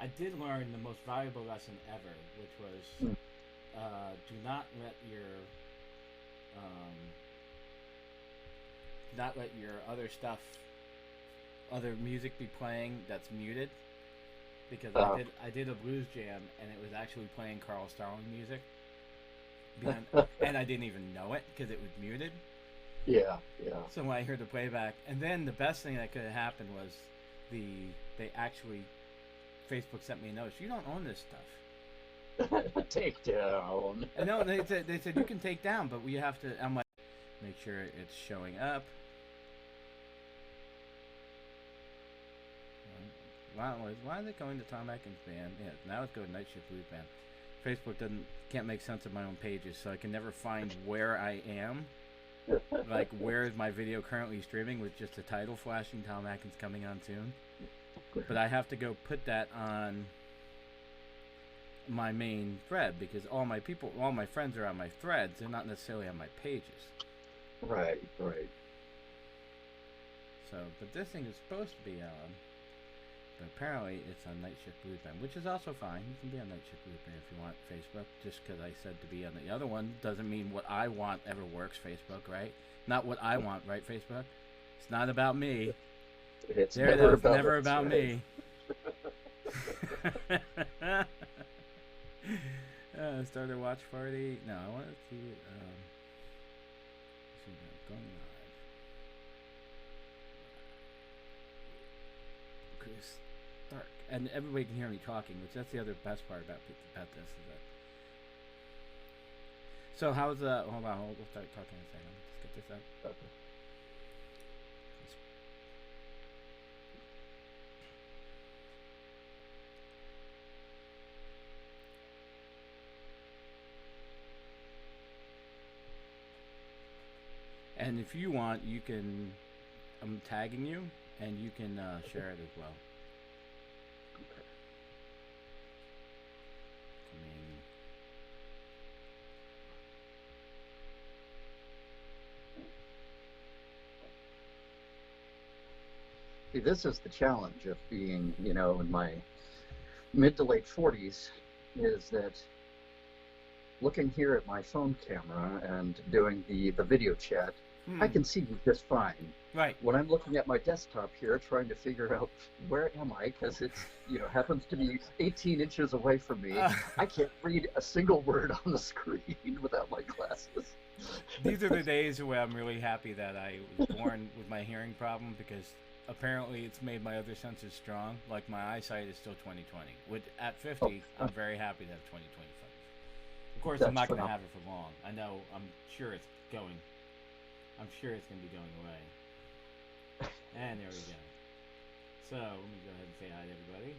I did learn the most valuable lesson ever, which was Mm. do not let your um, not let your other stuff, other music be playing that's muted. Because Uh, I did a blues jam and it was actually playing Carl Starling music, behind, and I didn't even know it because it was muted. yeah, yeah. So when I heard the playback, and then the best thing that could have happened was the they actually Facebook sent me a notice. You don't own this stuff. Take down. And no, they said you can take down, but we have to. I'm like, make sure it's showing up. Why is it going to Tom Atkins band? Yeah, now it's going to Night Shift Blues band. Facebook can't make sense of my own pages, so I can never find where I am. Like, where is my video currently streaming with just the title flashing Tom Atkins coming on soon. But I have to go put that on my main thread because all my friends are on my threads. They're not necessarily on my pages. Right, right. So, but this thing is supposed to be on. But apparently it's on Night Shift Blues Band, which is also fine. You can be on Night Shift Blues Band if you want Facebook. Just because I said to be on the other one doesn't mean what I want ever works, Facebook, right? Not what I want, right, Facebook? It's not about me. It's There it never is, about never us, about right? me. Started watch party. No, I want to see it. Going live. Chris Stark, and everybody can hear me talking, which that's the other best part about this is that. So how's Hold on, we'll start talking in a second. Let's get this up. Okay. And if you want, you can. I'm tagging you, and you can share it as well. I mean, See, this is the challenge of being, in my mid to late 40s, is that looking here at my phone camera and doing the video chat, I can see you just fine. right. When I'm looking at my desktop here, trying to figure out where am I, because it's, happens to be 18 inches away from me, I can't read a single word on the screen without my glasses. These are the days where I'm really happy that I was born with my hearing problem because apparently it's made my other senses strong. Like my eyesight is still 20/20. At 50, I'm very happy to have 20/25. Of course, I'm not going to have it for long. I know. I'm sure it's going. I'm sure it's going to be going away. And there we go. So let me go ahead and say hi to everybody.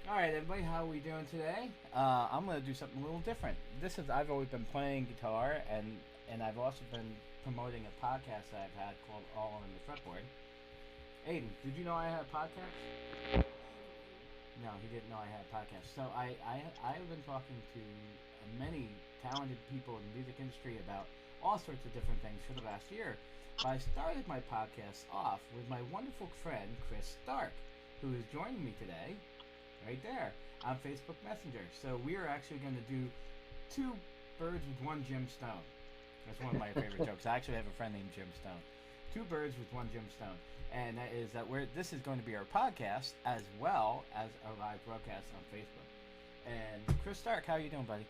All right, everybody, how are we doing today? I'm going to do something a little different. I've always been playing guitar, and I've also been promoting a podcast that I've had called All on the Fretboard. Aiden, did you know I had a podcast? No, he didn't know I had a podcast. So I've been talking to many talented people in the music industry about all sorts of different things for the last year. But I started my podcast off with my wonderful friend Chris Stark, who is joining me today, right there, on Facebook Messenger. So we are actually going to do two birds with one Jim Stone. That's one of my favorite jokes. I actually have a friend named Jim Stone. Two birds with one Jim Stone. And that is that this is going to be our podcast as well as our live broadcast on Facebook. And Chris Stark, how are you doing, buddy?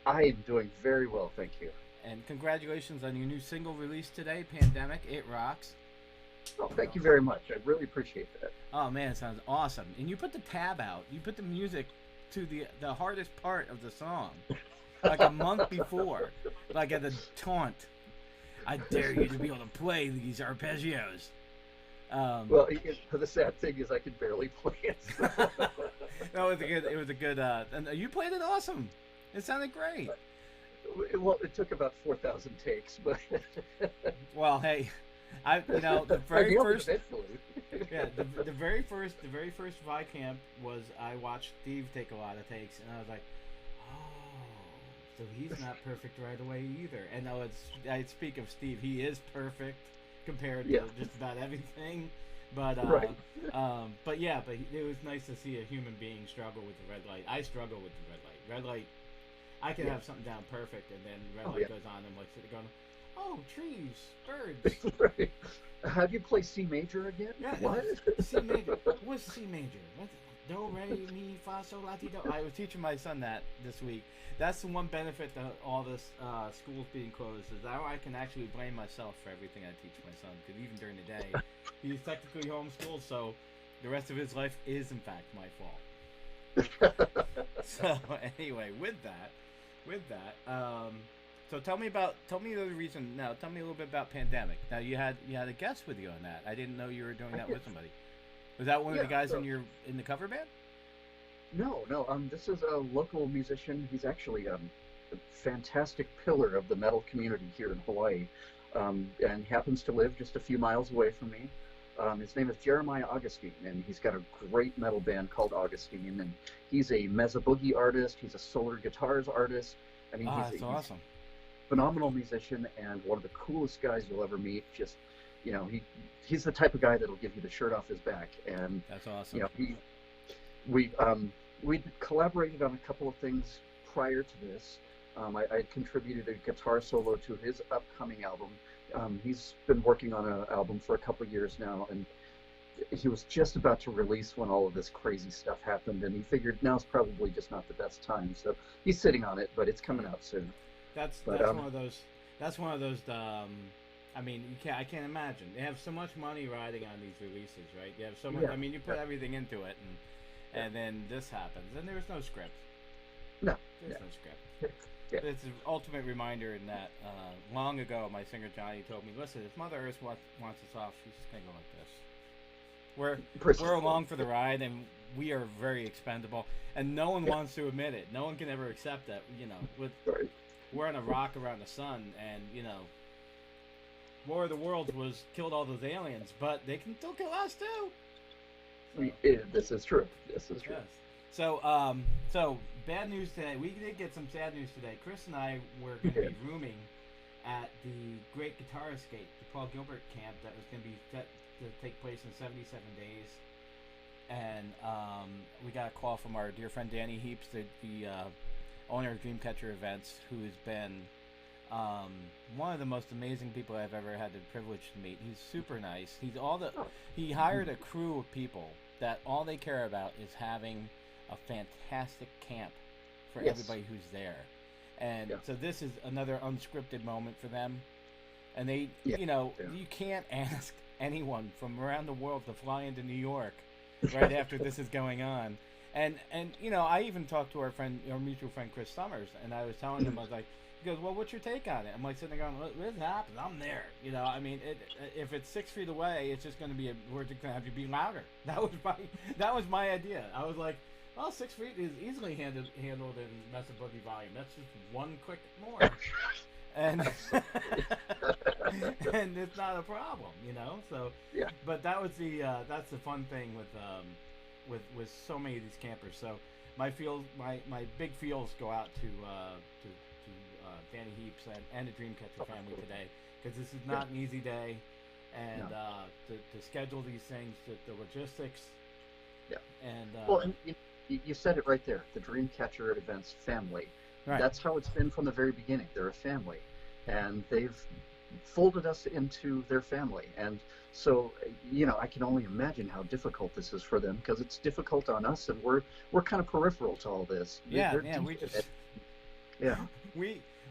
I am doing very well, thank you. And congratulations on your new single release today, Pandemic. It rocks. Oh, thank you very much. I really appreciate that. Oh, man, it sounds awesome. And you put the tab out. You put the music to the hardest part of the song. Like a month before. Like at a taunt. I dare you to be able to play these arpeggios. Well, the sad thing is I can barely play it. No, it was a good, and you played it awesome. It sounded great. Well, it took about 4,000 takes, but well, hey, the very first, yeah, the very first Vicamp was I watched Steve take a lot of takes, and I was like, oh, so he's not perfect right away either. And now I speak of Steve, he is perfect compared to just about everything. But Right. but yeah, but it was nice to see a human being struggle with the red light. I struggle with the red light. Red light, I can Yeah. have something down perfect, and then red Oh light yeah. goes on, and I'm like sitting going, oh, trees, birds. Right. How do you play C major again? Yeah, What? C major. What's C major? What? Do, re, mi, fa, sol, la, ti, do. I was teaching my son that this week. That's the one benefit to all this schools being closed is now I can actually blame myself for everything I teach my son. Because even during the day, he's technically homeschooled, so the rest of his life is in fact my fault. So anyway, with that, so tell me the reason. Now, tell me a little bit about pandemic. Now, you had a guest with you on that. I didn't know you were doing that with somebody. Was that one of Yeah. the guys So, in the cover band? no, no. This is a local musician. He's actually a fantastic pillar of the metal community here in Hawaii, and happens to live just a few miles away from me. His name is Jeremiah Augustine, and he's got a great metal band called Augustine. And he's a mezza boogie artist. He's a solar guitars artist. I mean, Ah, that's he's awesome. phenomenal musician and one of the coolest guys you'll ever meet. Just, he's the type of guy that'll give you the shirt off his back. And That's you awesome. know, we we collaborated on a couple of things prior to this. I contributed a guitar solo to his upcoming album. He's been working on an album for a couple of years now, and he was just about to release when all of this crazy stuff happened, and he figured now's probably just not the best time. So he's sitting on it, but it's coming out soon. But That's one of those. That's one of those. I mean, I can't imagine. They have so much money riding on these releases, right? You have so much. yeah, I mean, you put yeah, everything into it, and then this happens, and there's no script. no, There's yeah, no script. yeah, It's an ultimate reminder in that long ago, my singer Johnny told me, "Listen, if Mother Earth wants us off, she's just gonna go like this. We're precisely. along for the ride, and we are very expendable, and no one Yeah, wants to admit it. No one can ever accept that. right. We're on a rock around the sun, and War of the Worlds killed all those aliens, but they can still kill us too. So This is true. This is true. yes. So bad news today. We did get some sad news today. Chris and I were going to Yeah, be rooming at the Great Guitar Escape, the Paul Gilbert camp that was going to be set to take place in 77 days. And we got a call from our dear friend Danny Heaps, the owner of Dreamcatcher Events, who has been one of the most amazing people I've ever had the privilege to meet. He's super nice. oh, He hired a crew of people that all they care about is having a fantastic camp for yes, everybody who's there. And yeah, so this is another unscripted moment for them. And they, yeah, yeah. you can't ask anyone from around the world to fly into New York right after this is going on. And I even talked to our mutual friend Chris Summers, and I was telling him, I was like, he goes, well, what's your take on it? I'm like sitting there going, what happens? I'm there. I mean, if it's 6 feet away, it's just going to be we're just going to have to be louder. That was my idea. I was like, well, 6 feet is easily handled in Mesa Boogie volume. That's just one click more, and and it's not a problem. So, Yeah, but that's the fun thing with so many of these campers. So my big feels go out to Danny Heaps and the Dreamcatcher family today, because this is yeah, not an easy day, and no, to schedule these things, the logistics, yeah. and Well, and you said it right there. The Dreamcatcher Events family. right, That's how it's been from the very beginning. They're a family, and they've folded us into their family. And so, I can only imagine how difficult this is for them, because it's difficult on us, and we're kind of peripheral to all this. yeah, They're yeah, deep we in just it. Yeah,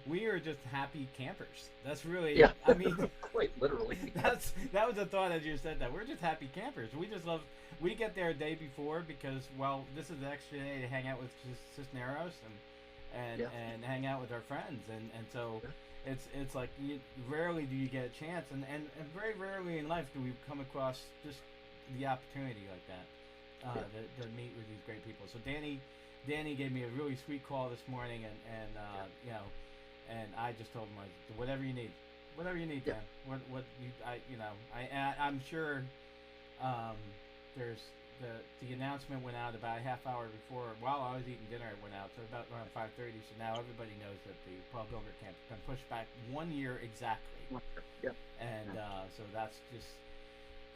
we are just happy campers. That's really, yeah, I mean, quite literally. that was a thought as you said that. We're just happy campers. We just love. We get there a day before because, well, this is the extra day to hang out with Cisneros Yeah, and hang out with our friends, and so yeah, it's like rarely do you get a chance, and very rarely in life do we come across just the opportunity like that yeah, to meet with these great people. So Danny gave me a really sweet call this morning, and I just told him, like, whatever you need, yeah, Dan. I'm sure there's the announcement went out about a half hour before. While I was eating dinner, it went out, so about around 5:30. So now everybody knows that the Paul Gilbert camp has been pushed back 1 year exactly, yeah, and yeah, so that's just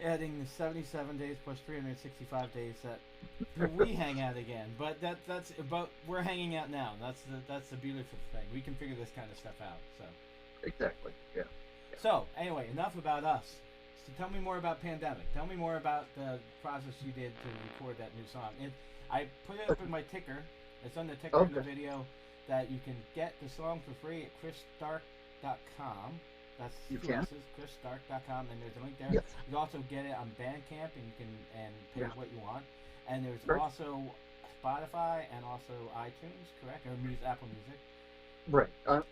adding 77 days plus 365 days that we hang out again. But but we're hanging out now. That's the beautiful thing. We can figure this kind of stuff out. So Exactly. Yeah. so anyway, enough about us. So tell me more about Pandemic. Tell me more about the process you did to record that new song. And I put it up in my ticker. It's on the ticker in the video that you can get the song for free at chrisstark.com. That's chrisstark.com, and there's a link there. Yes. You also get it on Bandcamp, and you can pay what you want. And there's Sure. also Spotify and also iTunes, correct? Or Apple Music. Right.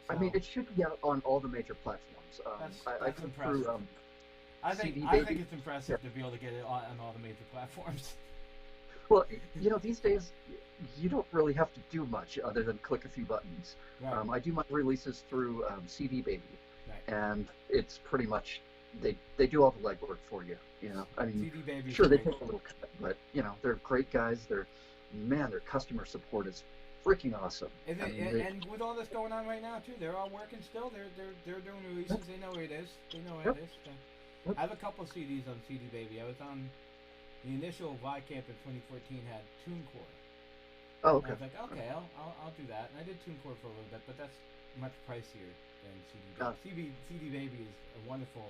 I mean, it should be out on all the major platforms. That's I come impressive. through I think CD I think Baby. it's impressive to be able to get it on all the major platforms. Well, these days you don't really have to do much other than click a few buttons. Right. I do my releases through CD Baby, Right. and it's pretty much they do all the legwork for you. I mean, CD Baby. sure they take a little cut, but they're great guys. Their customer support is freaking awesome. And, I mean, and with all this going on right now too, they're all working still. They're doing releases. They know where it is. They know where it is. So, I have a couple of CDs on CD Baby. I was on the initial Camp in 2014 had TuneCore. Oh, And I okay. was like, okay, I'll do that. And I did TuneCore for a little bit, but that's much pricier than CD Baby. CD Baby is a wonderful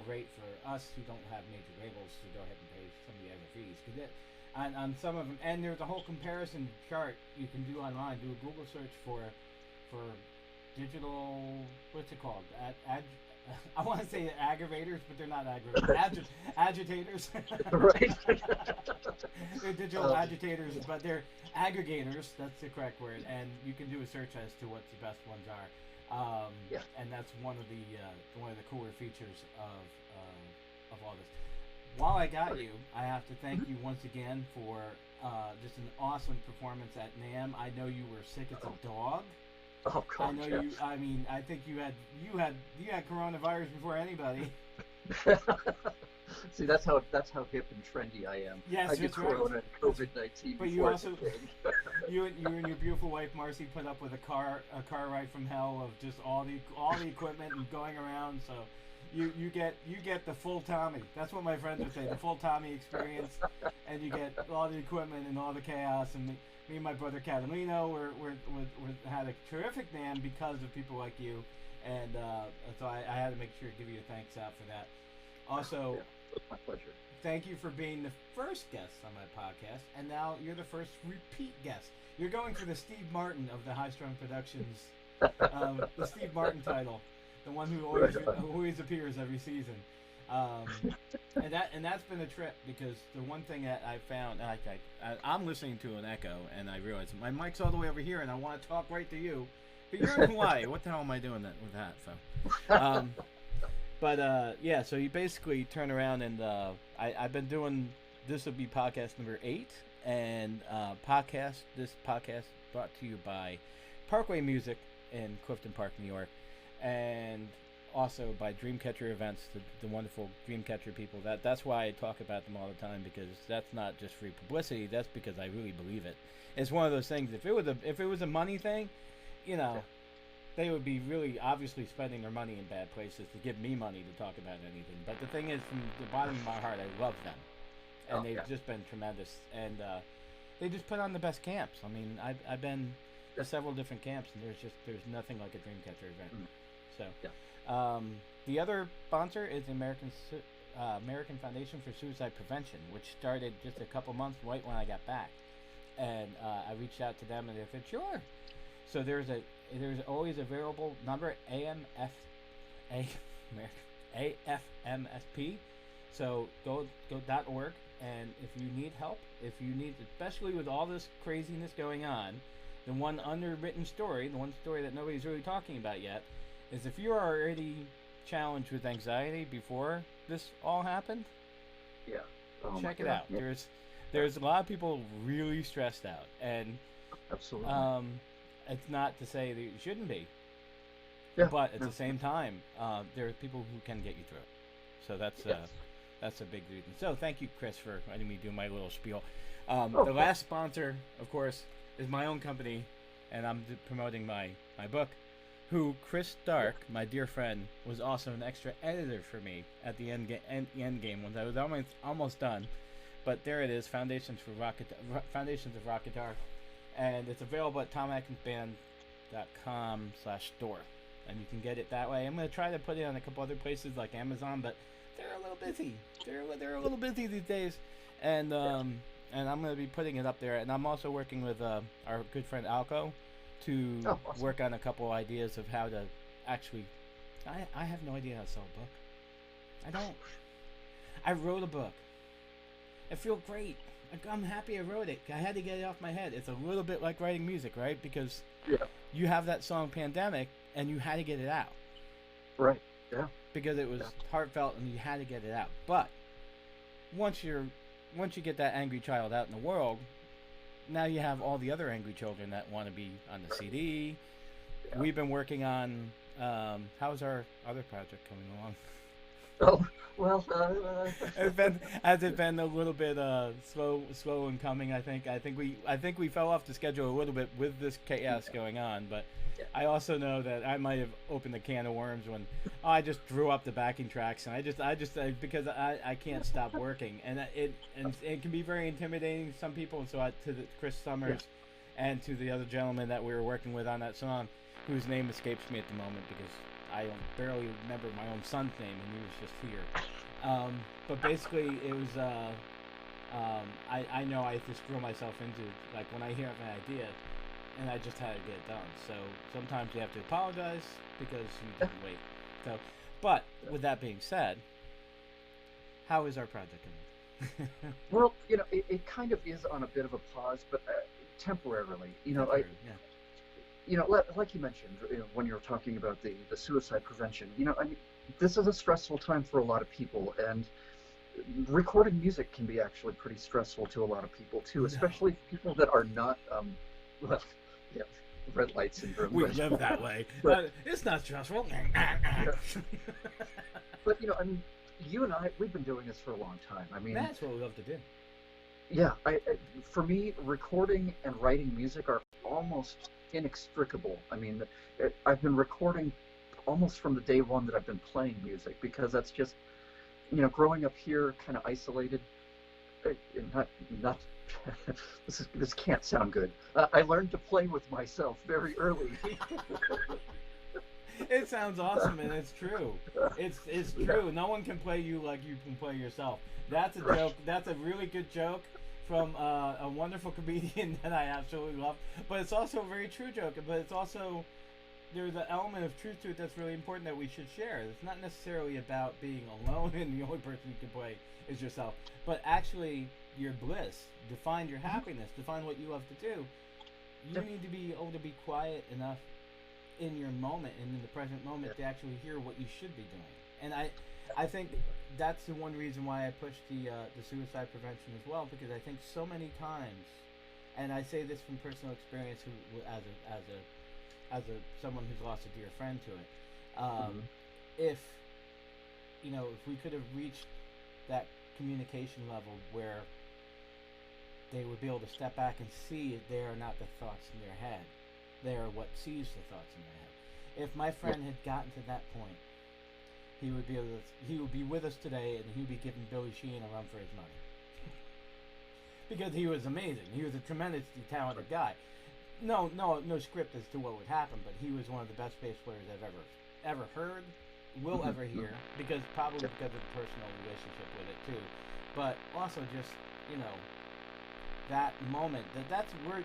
rate for us who don't have major labels to go ahead and pay some of the other fees. On some of them, and there's a whole comparison chart you can do online. Do a Google search for digital. What's it called? I want to say aggravators, but they're not aggravators. Agitators. Right. They're digital agitators, but they're aggregators. That's the correct word. And you can do a search as to what the best ones are. And that's one of the cooler features of all this. While I got you, I have to thank you once again for just an awesome performance at NAMM. I know you were sick as a dog. Oh God. I know you. I mean, I think you had coronavirus before anybody. See, that's how hip and trendy I am. Yes, I get that's Corona right. and COVID-19. But you also, you and your beautiful wife Marcy put up with a car ride from hell of just all the equipment and going around. So you get the full Tommy. That's what my friends would say, the full Tommy experience, and you get all the equipment and all the chaos. And me and my brother Catalino had a terrific NAMM because of people like you, and so I had to make sure to give you a thanks out for that. Also, my pleasure. Thank you for being the first guest on my podcast, and now you're the first repeat guest. You're going for the Steve Martin of the High Strung Productions, the Steve Martin title, the one who always appears every season. And that's been a trip, because the one thing that I found, I'm listening to an echo, and I realize my mic's all the way over here, and I want to talk right to you, but you're in Hawaii. What the hell am I doing with that? So, but yeah, so you basically turn around, and I've been doing, this will be podcast number 8, and this podcast brought to you by Parkway Music in Clifton Park, New York, and also by Dreamcatcher Events, the wonderful Dreamcatcher people. That's why I talk about them all the time, because that's not just free publicity. That's because I really believe it. It's one of those things. If it was a money thing, they would be really obviously spending their money in bad places to give me money to talk about anything. But the thing is, from the bottom of my heart, I love them, and they've just been tremendous. And they just put on the best camps. I mean, I've been to several different camps, and there's nothing like a Dreamcatcher event. So. The other sponsor is the American Foundation for Suicide Prevention, which started just a couple months right when I got back, and I reached out to them, and they said sure. So there's always a variable number, AFMSP. So go .org, and if you need help, especially with all this craziness going on, the one underwritten story, the one story that nobody's really talking about yet, is if you're already challenged with anxiety before this all happened, check it out. Yeah. There's a lot of people really stressed out, and Absolutely. It's not to say that you shouldn't be, but at the same time, there are people who can get you through it. So that's a big reason. So thank you, Chris, for letting me do my little spiel. The last sponsor, of course, is my own company, and I'm promoting my book, who Chris Stark, my dear friend, was also an extra editor for me at the end game when I was almost done. But there it is, Foundations of Rock Guitar, and it's available at tomatinband.com/store, and you can get it that way. I'm gonna try to put it on a couple other places like Amazon, but they're a little busy. They're a little busy these days, and I'm gonna be putting it up there. And I'm also working with our good friend Alco to awesome. work on a couple ideas of how to actually. I have no idea how to sell a book. I don't. I wrote a book. I feel great. I'm happy I wrote it. I had to get it off my head. It's a little bit like writing music, right? Because you have that song Pandemic, and you had to get it out. Right, yeah. Because it was heartfelt, and you had to get it out. But once you get that angry child out in the world, now you have all the other angry children that want to be on the CD. Yeah. We've been working on, how's our other project coming along? Oh, well, has it been a little bit slow in coming? I think we fell off the schedule a little bit with this chaos going on, but I also know that I might have opened a can of worms when I just drew up the backing tracks, and I just because I can't stop working, and it can be very intimidating to some people, and so to Chris Summers and to the other gentleman that we were working with on that song, whose name escapes me at the moment because I barely remember my own son's name, and he was just here. But basically, it was I know I just throw myself into, like, when I hear an idea, and I just had to get it done. So sometimes you have to apologize because you didn't wait. So, but with that being said, how is our project going? Well, it kind of is on a bit of a pause, but temporarily. Like you mentioned, when you were talking about the suicide prevention, I mean, this is a stressful time for a lot of people, and recording music can be actually pretty stressful to a lot of people too, especially people that are not, red light syndrome. We live that way. But it's not stressful. But, I mean, you and I, we've been doing this for a long time. I mean, that's what we love to do. Yeah, for me, recording and writing music are almost inextricable. I mean, I've been recording almost from the day one that I've been playing music, because that's just, growing up here, kind of isolated. Not this can't sound good. I learned to play with myself very early. It sounds awesome, and it's true. It's true. Yeah. No one can play you like you can play yourself. That's a joke. That's a really good joke from a wonderful comedian that I absolutely love. But it's also a very true joke. But it's also, there's an element of truth to it that's really important that we should share. It's not necessarily about being alone and the only person you can play is yourself, but actually your bliss. Define your happiness. Define what you love to do. You need to be able to be quiet enough in your moment and in the present moment to actually hear what you should be doing. And I think that's the one reason why I push the suicide prevention as well, because I think so many times, and I say this from personal experience, as someone who's lost a dear friend to it, if we could have reached that communication level where they would be able to step back and see they are not the thoughts in their head. They are what sees the thoughts in their head. If my friend had gotten to that point, he would be with us today, and he would be giving Billy Sheehan a run for his money. Because he was amazing. He was a tremendously talented guy. No script as to what would happen, but he was one of the best bass players I've ever heard, will ever hear, because of the personal relationship with it too. But also just, that moment, that's where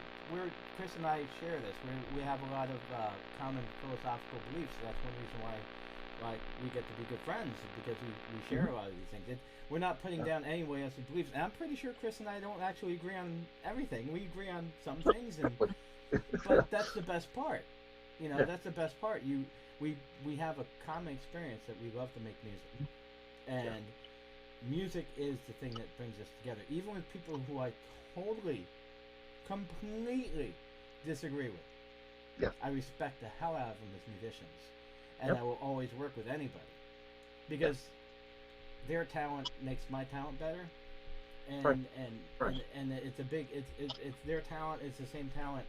Chris and I share this. We have a lot of common philosophical beliefs. That's one reason why we get to be good friends, because we share a lot of these things. We're not putting down anyone else's beliefs, and I'm pretty sure Chris and I don't actually agree on everything. We agree on some things, but that's the best part. That's the best part. We have a common experience that we love to make music, and music is the thing that brings us together, even with people who I completely disagree with. Yeah. I respect the hell out of them as musicians, and I will always work with anybody, because their talent makes my talent better, and it's a big it's their talent is the same talent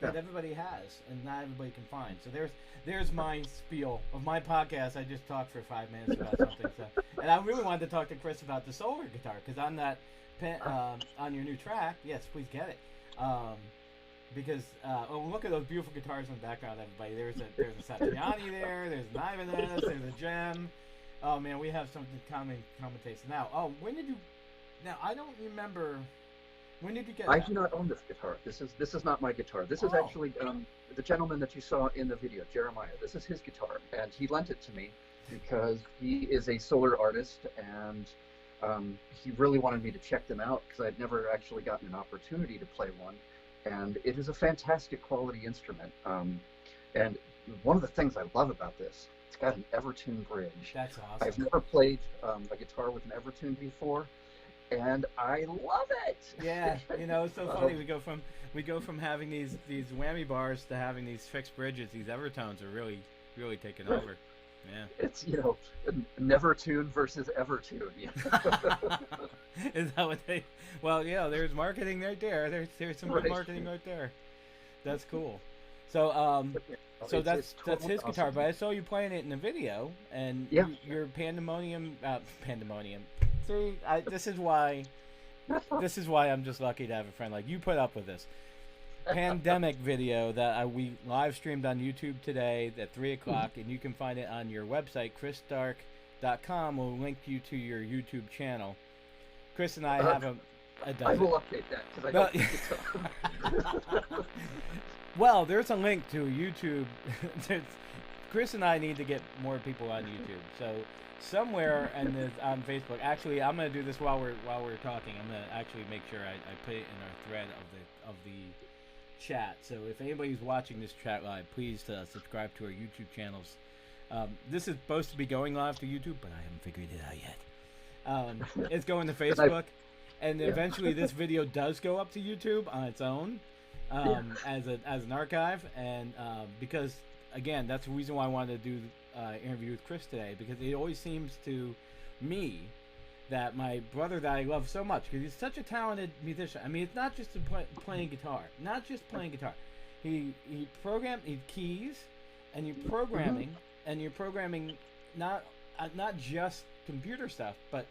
Yeah. that everybody has and not everybody can find. So there's my spiel of my podcast. I just talked for 5 minutes about something. So, and I really wanted to talk to Chris about the solar guitar because on that on your new track, yes, please get it. Because look at those beautiful guitars in the background, everybody. There's a Satriani there. There's an Ibanez. There's a Gem. Oh man, we have something common taste. Now, when did you? Now I don't remember. When did you get I that? do not own this guitar. This is not my guitar. This is actually the gentleman that you saw in the video, Jeremiah. This is his guitar, and he lent it to me because he is a solar artist, and he really wanted me to check them out because I'd never actually gotten an opportunity to play one. And it is a fantastic quality instrument. And one of the things I love about this, it's got an Evertune bridge. That's awesome. I've never played a guitar with an Evertune before, and I love it. Yeah, it's so funny. We go from having these whammy bars to having these fixed bridges. These Evertones are really taking over. Yeah. It's Nevertune versus Evertune. Is that what they? Well, yeah. There's marketing right there. There's some good marketing right there. That's cool. So so that's his awesome. guitar. But I saw you playing it in the video, and your pandemonium. See, this is why I'm just lucky to have a friend like you. Put up with this pandemic video that we live streamed on YouTube today at 3:00, and you can find it on your website, chrisdark.com. We'll link you to your YouTube channel. Chris and I have a I will update that because I don't think it's Well, there's a link to YouTube. Chris and I need to get more people on YouTube. So somewhere on Facebook. Actually, I'm gonna do this while we're talking. I'm gonna actually make sure I put it in our thread of the chat. So if anybody's watching this chat live, please subscribe to our YouTube channels. This is supposed to be going live to YouTube, but I haven't figured it out yet. It's going to Facebook, and eventually this video does go up to YouTube on its own as an archive. And because again, that's the reason why I wanted to do interview with Chris today, because it always seems to me that my brother that I love so much, because he's such a talented musician. I mean, it's not just playing guitar. He keys, and you're programming, and you're programming not just computer stuff, but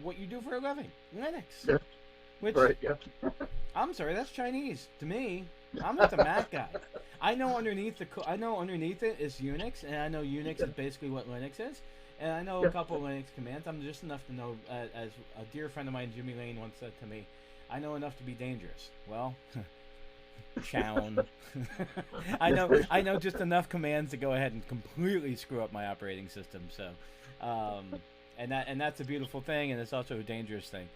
what you do for a living, Linux. Yeah. Which, right, yeah. I'm sorry, that's Chinese to me. I'm not the Mac guy. I know underneath it is Unix, and I know Unix is basically what Linux is. And I know a couple of Linux commands. I'm just enough to know, as a dear friend of mine, Jimmy Lane, once said to me, I know enough to be dangerous. Well, chown. I know just enough commands to go ahead and completely screw up my operating system. So, and that's a beautiful thing, and it's also a dangerous thing.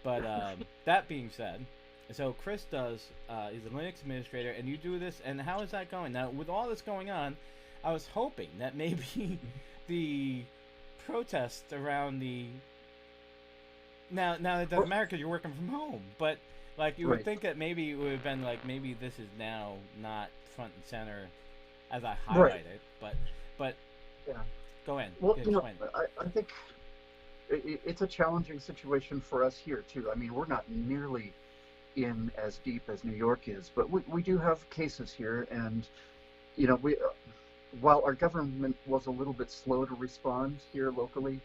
But that being said, so Chris he's a Linux administrator, and you do this. And how is that going? Now, with all this going on, I was hoping that maybe the protests around now it doesn't matter because you're working from home, but like you would think that maybe it would have been like, maybe this is now not front and center as I highlight it, but yeah. Go ahead. Well, I think it's a challenging situation for us here too. I mean, we're not nearly in as deep as New York is, but we do have cases here, and while our government was a little bit slow to respond here locally,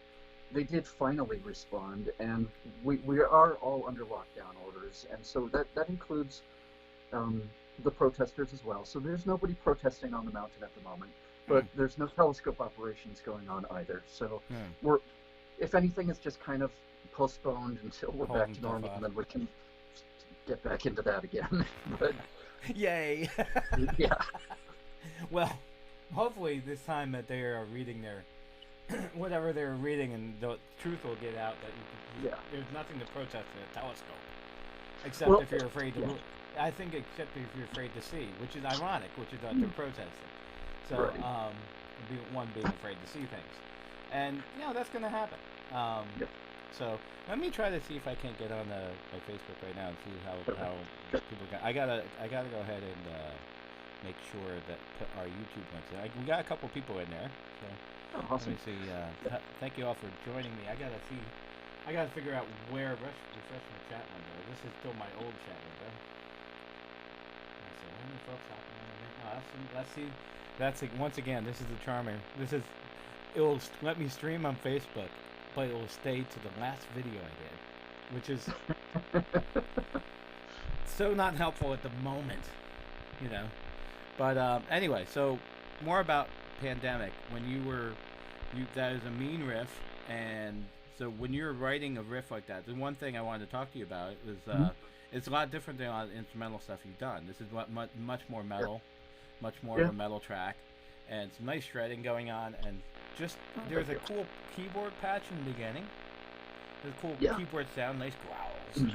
they did finally respond, and we are all under lockdown orders, and so that includes the protesters as well. So there's nobody protesting on the mountain at the moment, but there's no telescope operations going on either. So we're, if anything, it's just kind of postponed until we're back to normal, and then we can get back into that again. But yay! Yeah. Well, hopefully this time that they are reading their whatever they're reading, and the truth will get out that there's nothing to protest in a telescope, except if you're afraid to. I think except if you're afraid to see, which is ironic, which is that they're protesting. So one being afraid to see things, and that's going to happen. So let me try to see if I can't get on the Facebook right now and see how people can. I gotta go ahead and make sure that put our YouTube links in. We got a couple people in there. So awesome. Let me see. Thank you all for joining me. I gotta figure out where refresh my chat window. This is still my old chat window. So let many folks hopping on there. Oh, that's once again. This is the charmer. It'll let me stream on Facebook, but it will stay to the last video I did, which is so not helpful at the moment, you know. But anyway, so more about pandemic. When that is a mean riff, and so when you're writing a riff like that, the one thing I wanted to talk to you about is it's a lot different than a lot of instrumental stuff you've done. This is much more metal, much more of a metal track, and some nice shredding going on, and just there's a cool keyboard patch in the beginning. There's a cool keyboard sound, nice growls.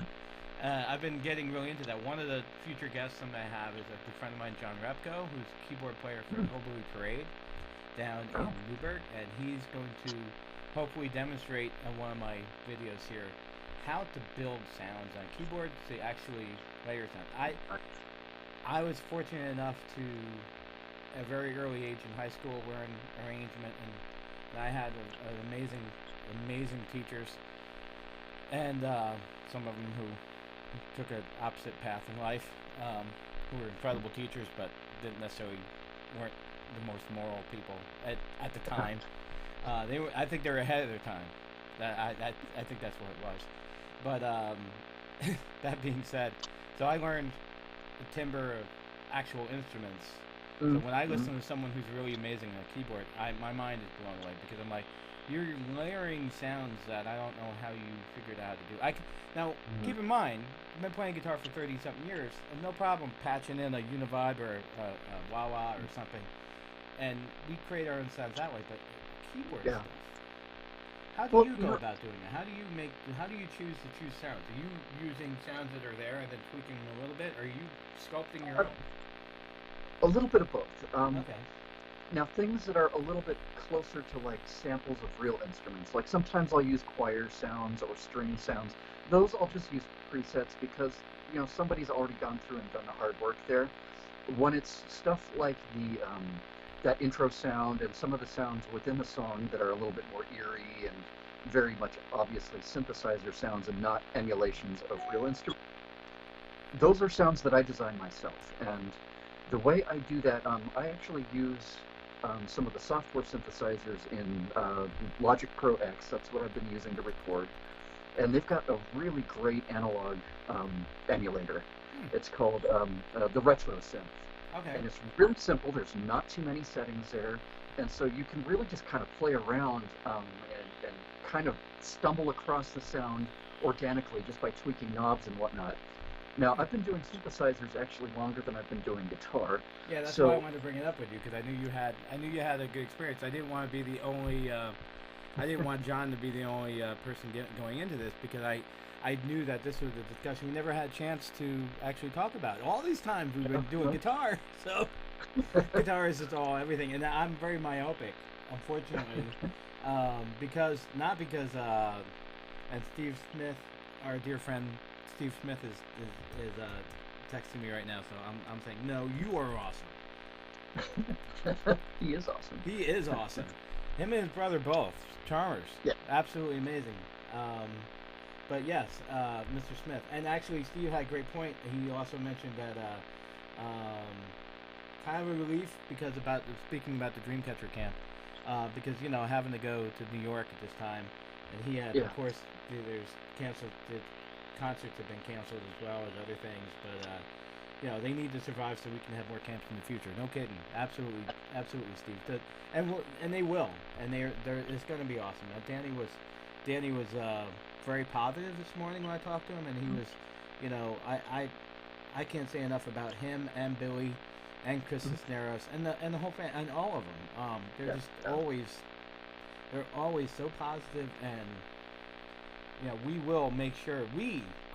I've been getting really into that. One of the future guests I'm going to have is a good friend of mine, John Repko, who's keyboard player for Hillbilly Parade down in Newburgh, and he's going to hopefully demonstrate on one of my videos here how to build sounds on keyboard to actually layer sound. I was fortunate enough to, at a very early age in high school, learn arrangement, and I had amazing teachers, and some of them who took an opposite path in life, who were incredible teachers, but weren't the most moral people at the time. I think they were ahead of their time. I think that's what it was. But that being said, so I learned the timbre of actual instruments. So when I listen to someone who's really amazing on a keyboard, my mind is blown away, because I'm like, you're layering sounds that I don't know how you figured out how to do. Now, keep in mind, I've been playing guitar for 30-something years, and no problem patching in a Univibe or a wah-wah or something, and we create our own sounds that way. But keyboard stuff, how do you go about doing it? How do you choose sounds? Are you using sounds that are there and then tweaking them a little bit, or are you sculpting your own? A little bit of both. Okay. Now, things that are a little bit closer to like samples of real instruments, like sometimes I'll use choir sounds or string sounds. Those I'll just use presets because, you know, somebody's already gone through and done the hard work there. When it's stuff like that intro sound and some of the sounds within the song that are a little bit more eerie and very much obviously synthesizer sounds and not emulations of real instruments, those are sounds that I design myself. And the way I do that, I actually use some of the software synthesizers in Logic Pro X. That's what I've been using to record. And they've got a really great analog emulator. It's called the Retro Synth. Okay. And it's really simple. There's not too many settings there. And so you can really just kind of play around and kind of stumble across the sound organically just by tweaking knobs and whatnot. Now, I've been doing synthesizers actually longer than I've been doing guitar. Yeah, that's why I wanted to bring it up with you, because I knew you had a good experience. I didn't want to be the only. I didn't want John to be the only person going into this, because I knew that this was a discussion we never had a chance to actually talk about. All these times we've been doing guitar, so guitar is just everything, and I'm very myopic, unfortunately, because and Steve Smith, our dear friend. Steve Smith is texting me right now, so I'm saying, no, you are awesome. He is awesome. He is awesome. Him and his brother both charmers. Yeah, absolutely amazing. But yes, Mr. Smith, and actually Steve had a great point. He also mentioned that kind of a relief because speaking about the Dreamcatcher camp, because having to go to New York at this time, and he had of course there's canceled. Concerts have been canceled as well as other things, but they need to survive so we can have more camps in the future. No kidding, absolutely, Steve. And they will, and it's going to be awesome. Now, Danny was very positive this morning when I talked to him, and he was, I can't say enough about him and Billy and Chris Cisneros and the whole fan and all of them. They're just always so positive, and we will make sure,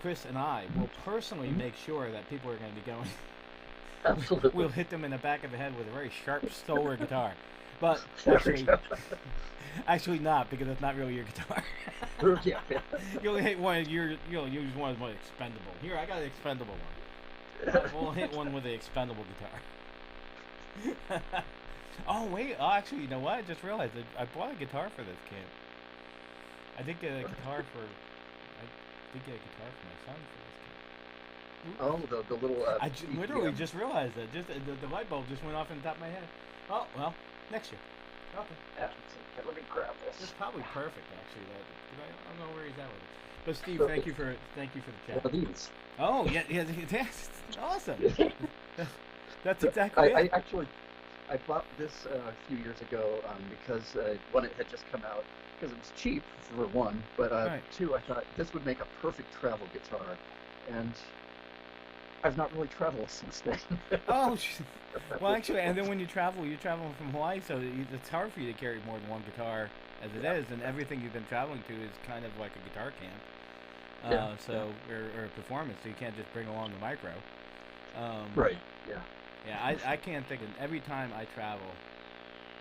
Chris and I, will personally make sure that people are going to be going. Absolutely. We'll hit them in the back of the head with a very sharp solar guitar. But actually not, because it's not really your guitar. Yeah. You'll hit one, you'll use one expendable. Here, I got an expendable one. We'll hit one with the expendable guitar. Oh, wait. Oh, actually, you know what? I just realized that I bought a guitar for this kid. I did get a guitar for my son for this Oh, the little. Literally just realized that. Just the light bulb just went off in the top of my head. Oh well, next year. Okay. Yeah, okay, let me grab This this. is probably perfect actually. I don't know where he's at with it. But Steve, So, thank you for the chat. what are these? Oh yeah, yeah, that's awesome. That's exactly I, it. I actually I bought this a few years ago because when it had just come out, because it was cheap for one, but Right. two, I thought this would make a perfect travel guitar, and I've not really traveled since then. Oh, well, actually, and then when you travel, you're traveling from Hawaii, so it's hard for you to carry more than one guitar as it Yeah, is, and everything you've been traveling to is kind of like a guitar camp, yeah, yeah. or a performance, so you can't just bring along the micro. Um, Right. Yeah. yeah, I can't think of every time I travel,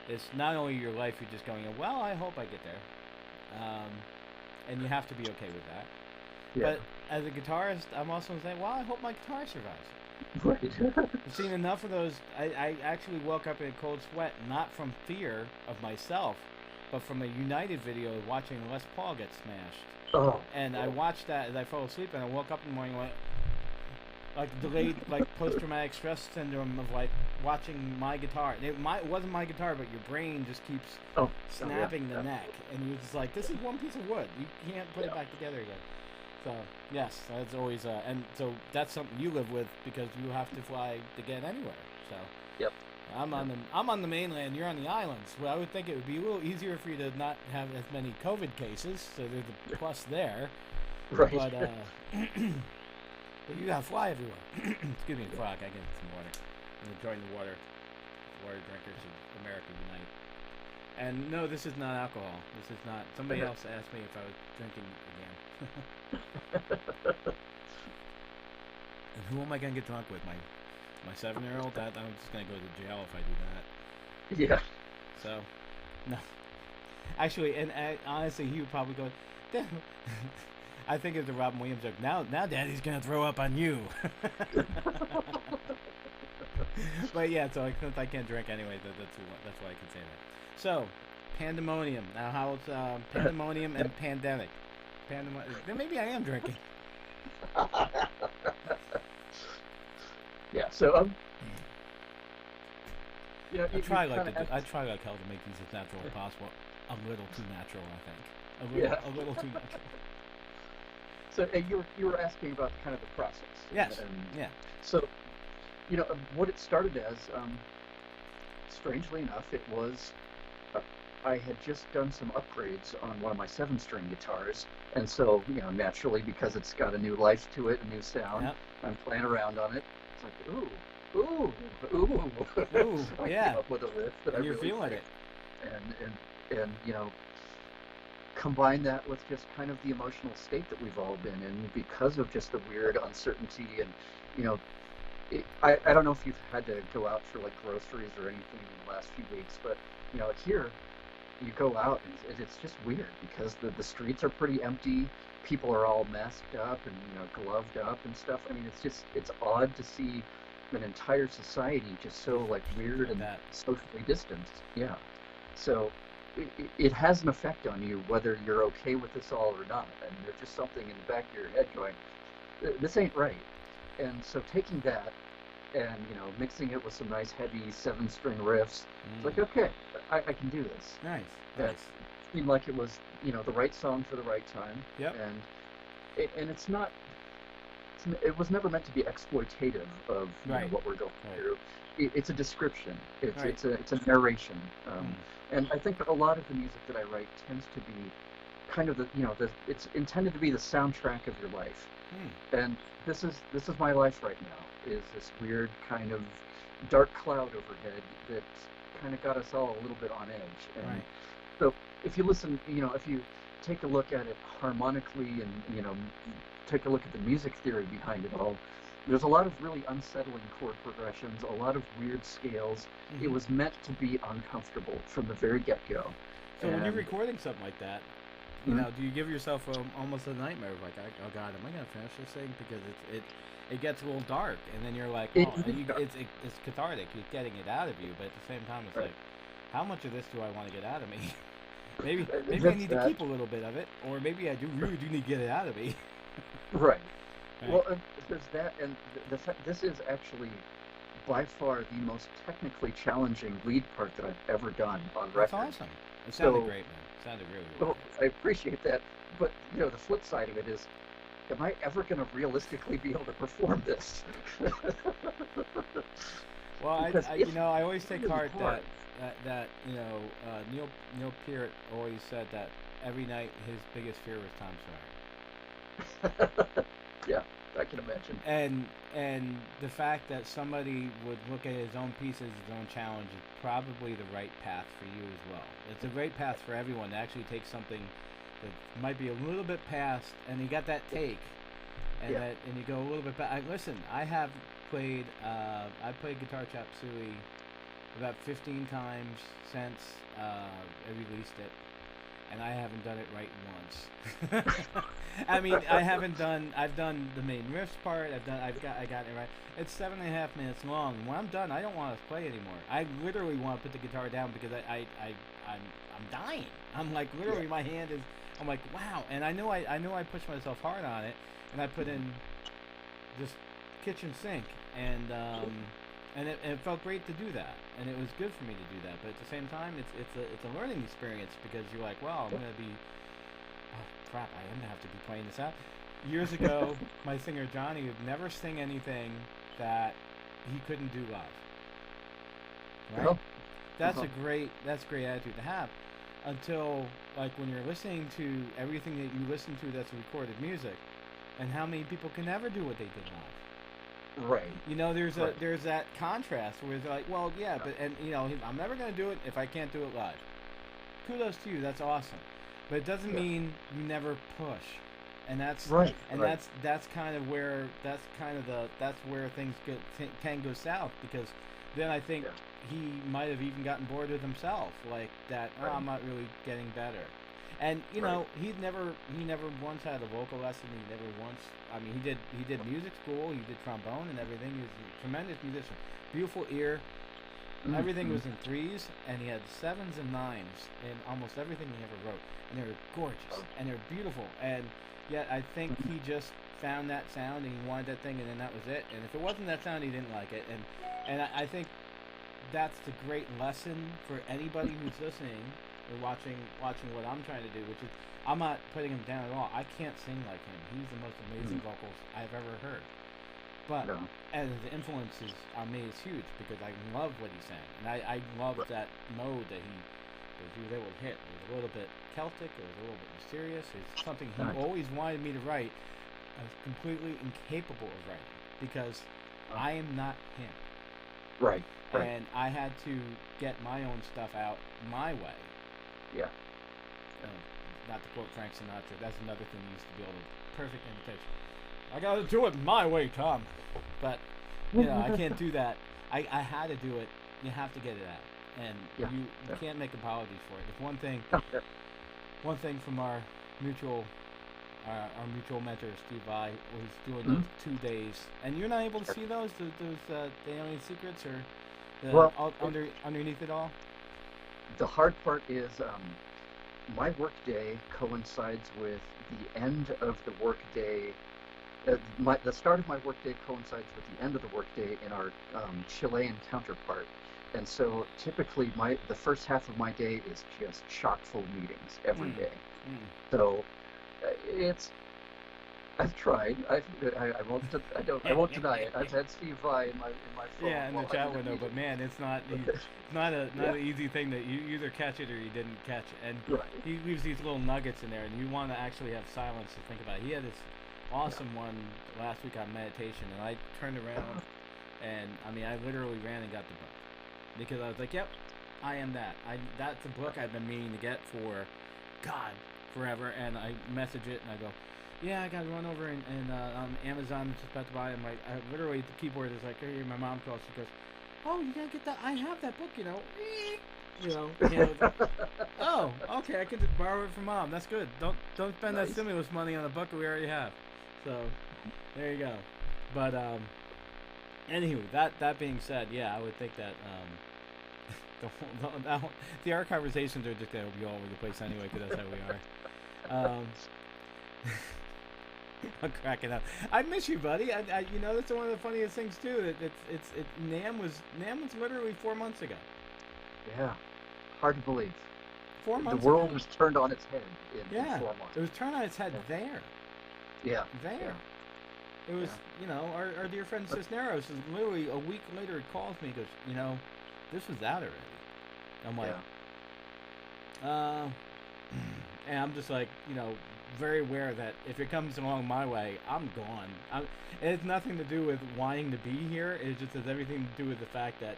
it's not only your life, you're just going, well, I hope I get there, and you have to be okay with that. Yeah. But as a guitarist, I'm also saying, well, I hope my guitar survives. Right. I've seen enough of those. I actually woke up in a cold sweat, not from fear of myself, but from a United video watching Les Paul get smashed. Oh. And I watched that as I fell asleep, and I woke up in the morning like delayed, like post-traumatic stress syndrome of like watching my guitar. It wasn't my guitar, but your brain just keeps Oh. snapping Yeah. the neck, and you're just like, this is one piece of wood. You can't put it Yeah. back together again. So yes, that's always and so that's something you live with because you have to fly to get anywhere. So Yep. I'm on the mainland. You're on the islands. Well, I would think it would be a little easier for you to not have as many COVID cases. So there's a plus there. Right. But but you gotta fly everywhere. Excuse me, frog. I get some water. I'm enjoying the water. Water drinkers of America unite. And no, this is not alcohol. This is not. Somebody else asked me if I was drinking again. And who am I gonna get drunk with? My 7-year-old? That I'm just gonna go to jail if I do that. Yeah. So, no. Actually, and honestly, he would probably go. I think it's the Robin Williams joke. Now, Daddy's gonna throw up on you. But yeah, so since I can't drink anyway, that's why I can say that. So, pandemonium. Now, how's pandemonium and pandemic? Then maybe I am drinking. Yeah. So I try like hell to make these as natural as possible. A little too natural, I think. A little too natural. So you were asking about kind of the process. Yes. Yeah. So, what it started as, strangely enough, it was I had just done some upgrades on one of my 7-string guitars, and so naturally, because it's got a new life to it, a new sound, Yep. I'm playing around on it. It's like ooh. I Yeah. came up with a riff that And I you're really feeling like. And combine that with just kind of the emotional state that we've all been in because of just the weird uncertainty and I don't know if you've had to go out for like groceries or anything in the last few weeks, but here you go out and it's just weird because the streets are pretty empty. People are all masked up and gloved up and stuff. I mean, it's odd to see an entire society just so like weird and socially distanced. Yeah. So it has an effect on you whether you're okay with this all or not. And there's just something in the back of your head going, this ain't right. And so taking that and mixing it with some nice heavy 7-string riffs, it's like, okay, I can do this. Nice. It seemed like it was the right song for the right time. Yep. And it's not. It was never meant to be exploitative of what we're going through. It's a description. It's a narration. And I think that a lot of the music that I write tends to be kind of it's intended to be the soundtrack of your life. And this is my life right now. Is this weird kind of dark cloud overhead that kind of got us all a little bit on edge. And so if you listen, if you take a look at it harmonically and take a look at the music theory behind it all, there's a lot of really unsettling chord progressions, a lot of weird scales. It was meant to be uncomfortable from the very get-go. So when you're recording something like that, do you give yourself almost a nightmare of like, oh God, am I gonna finish this thing? Because it gets a little dark, and then you're like, oh, it's cathartic, you're getting it out of you, but at the same time, it's like, how much of this do I want to get out of me? maybe I need to keep a little bit of it, or maybe I really do need to get it out of me. Right. Right? Well, there's that, and the fact this is actually by far the most technically challenging lead part that I've ever done on That's record. awesome. It sounded So, great, man. It sounded really, really well, great. I appreciate that, but the flip side of it is, am I ever going to realistically be able to perform this? Well, Because you it's know, I always take really heart hard. that you know, Neil Peart always said that every night his biggest fear was Tom Yeah, I can imagine. Sawyer, and the fact that somebody would look at his own piece as his own challenge is probably the right path for you as well. It's a great path for everyone to actually take something that might be a little bit past, and you got that take, and Yeah. and you go a little bit back. Listen, I played Guitar Chop Suey about 15 times since I released it, and I haven't done it right once. I mean, I've done the main riffs part. I got it right. It's 7.5 minutes long. When I'm done, I don't want to play anymore. I literally want to put the guitar down because I'm dying. I'm like literally Yeah. my hand is. I'm like wow, and I know I pushed myself hard on it, and I put in just kitchen sink, and it felt great to do that, and it was good for me to do that. But at the same time, it's a learning experience because you're like, well, I'm gonna be, oh crap, I am gonna have to be playing this out. Years ago, my singer Johnny would never sing anything that he couldn't do live. Right? Well, That's a great attitude to have. Until like when you're listening to everything that you listen to that's recorded music, and how many people can never do what they did live. right. You know, Right. there's that contrast where they're like, well, yeah, Yeah. but and you know, I'm never gonna do it if I can't do it live. Kudos to you, that's awesome, but it doesn't Yeah. mean you never push, and Right. and Right. that's kind of where that's where things can go south because then I think Yeah. he might have even gotten bored with himself, like that. Oh, Right. I'm not really getting better. And you Right. know, he never once had a vocal lesson. He never once. I mean, he did music school. He did trombone and everything. He was a tremendous musician, beautiful ear. Everything Mm-hmm. was in threes, and he had sevens and nines in almost everything he ever wrote. And they were gorgeous and they were beautiful. And yet, I think he just found that sound and he wanted that thing, and then that was it. And if it wasn't that sound, he didn't like it. And I think that's the great lesson for anybody who's listening or watching what I'm trying to do, which is I'm not putting him down at all. I can't sing like him. He's the most amazing Mm-hmm. vocals I've ever heard. But No. and the influences on me is huge because I love what he sang, and I love Right. that mode that he was able to hit. It was a little bit Celtic. It was a little bit mysterious. It's something he Nice. always wanted me to write. I was completely incapable of writing because I am not him. Right. Right. And I had to get my own stuff out my way. Yeah. Not to quote Frank Sinatra, that's another thing he used to be able to perfect imitation. I gotta do it my way, Tom. But you know, I can't do that. I had to do it. You have to get it out, and Yeah. you Yeah. can't make apologies for it. If Yeah. one thing from our mutual mentor Steve I was doing Mhm. those 2 days, and you're not able to see those the alien secrets or the Well, underneath it all. the hard part is my workday coincides with the end of the workday. The start of my workday coincides with the end of the workday in our Chilean counterpart, and so typically the first half of my day is just chock full meetings every Mm. day. Mm. So it's I've tried. I won't. I won't deny it. I've had Steve Vai in my phone. Yeah, in the while I'm chat in a window, but meeting. man, it's not Yeah. an easy thing that you either catch it or you didn't catch it. And Right. he leaves these little nuggets in there, and you want to actually have silence to think about it. He had this awesome one last week on meditation, and I turned around, and I mean, I literally ran and got the book because I was like, "Yep, I am that. That's a book I've been meaning to get for, God, forever." And I message it, and I go, "Yeah, I got to run over and on Amazon. I'm just about to buy it." I literally the keyboard is like, "Hey," my mom calls. She goes, "Oh, you gotta get that. I have that book, you know." Oh, okay. I can just borrow it from mom. That's good. Don't spend that Nice. stimulus money on a book we already have. So there you go. But anywho, that being said, yeah, I would think that our conversations are just gonna be all over the place anyway because that's how we are. I'm cracking up. I miss you, buddy. You know, that's one of the funniest things too. Nam was literally 4 months ago. Yeah, hard to believe. 4 months The world ago. was turned on its head in Yeah, 4 months. it was turned on its head there. Yeah, There. It was, yeah. you know, our dear friend Cisneros is literally a week later. He calls me. He goes, you know, this was out already. I'm like, and I'm just like, you know, very aware that if it comes along my way, I'm gone. It has nothing to do with wanting to be here. It just has everything to do with the fact that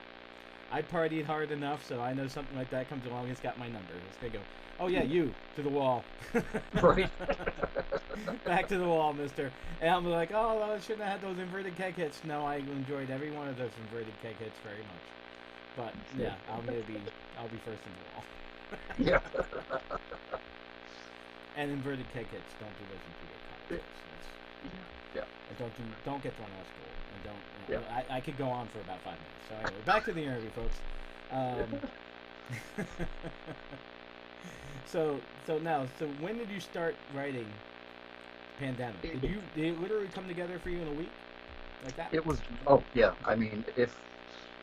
I partied hard enough, so I know something like that comes along. It's got my number. It's gonna go, oh yeah, you to the wall. Right. Back to the wall, mister. And I'm like, oh, well, I shouldn't have had those inverted keg hits. No, I enjoyed every one of those inverted keg hits very much. But yeah, I'll be first in the wall. Yeah. And inverted keg hits, don't do those inverted keg hits. Yeah. And don't get thrown out of school. And don't. You know, Yeah. I could go on for about 5 minutes. So anyway, back to the interview, folks. So when did you start writing Pandemic? Did it literally come together for you in a week, like that? It was. Oh yeah. I mean, if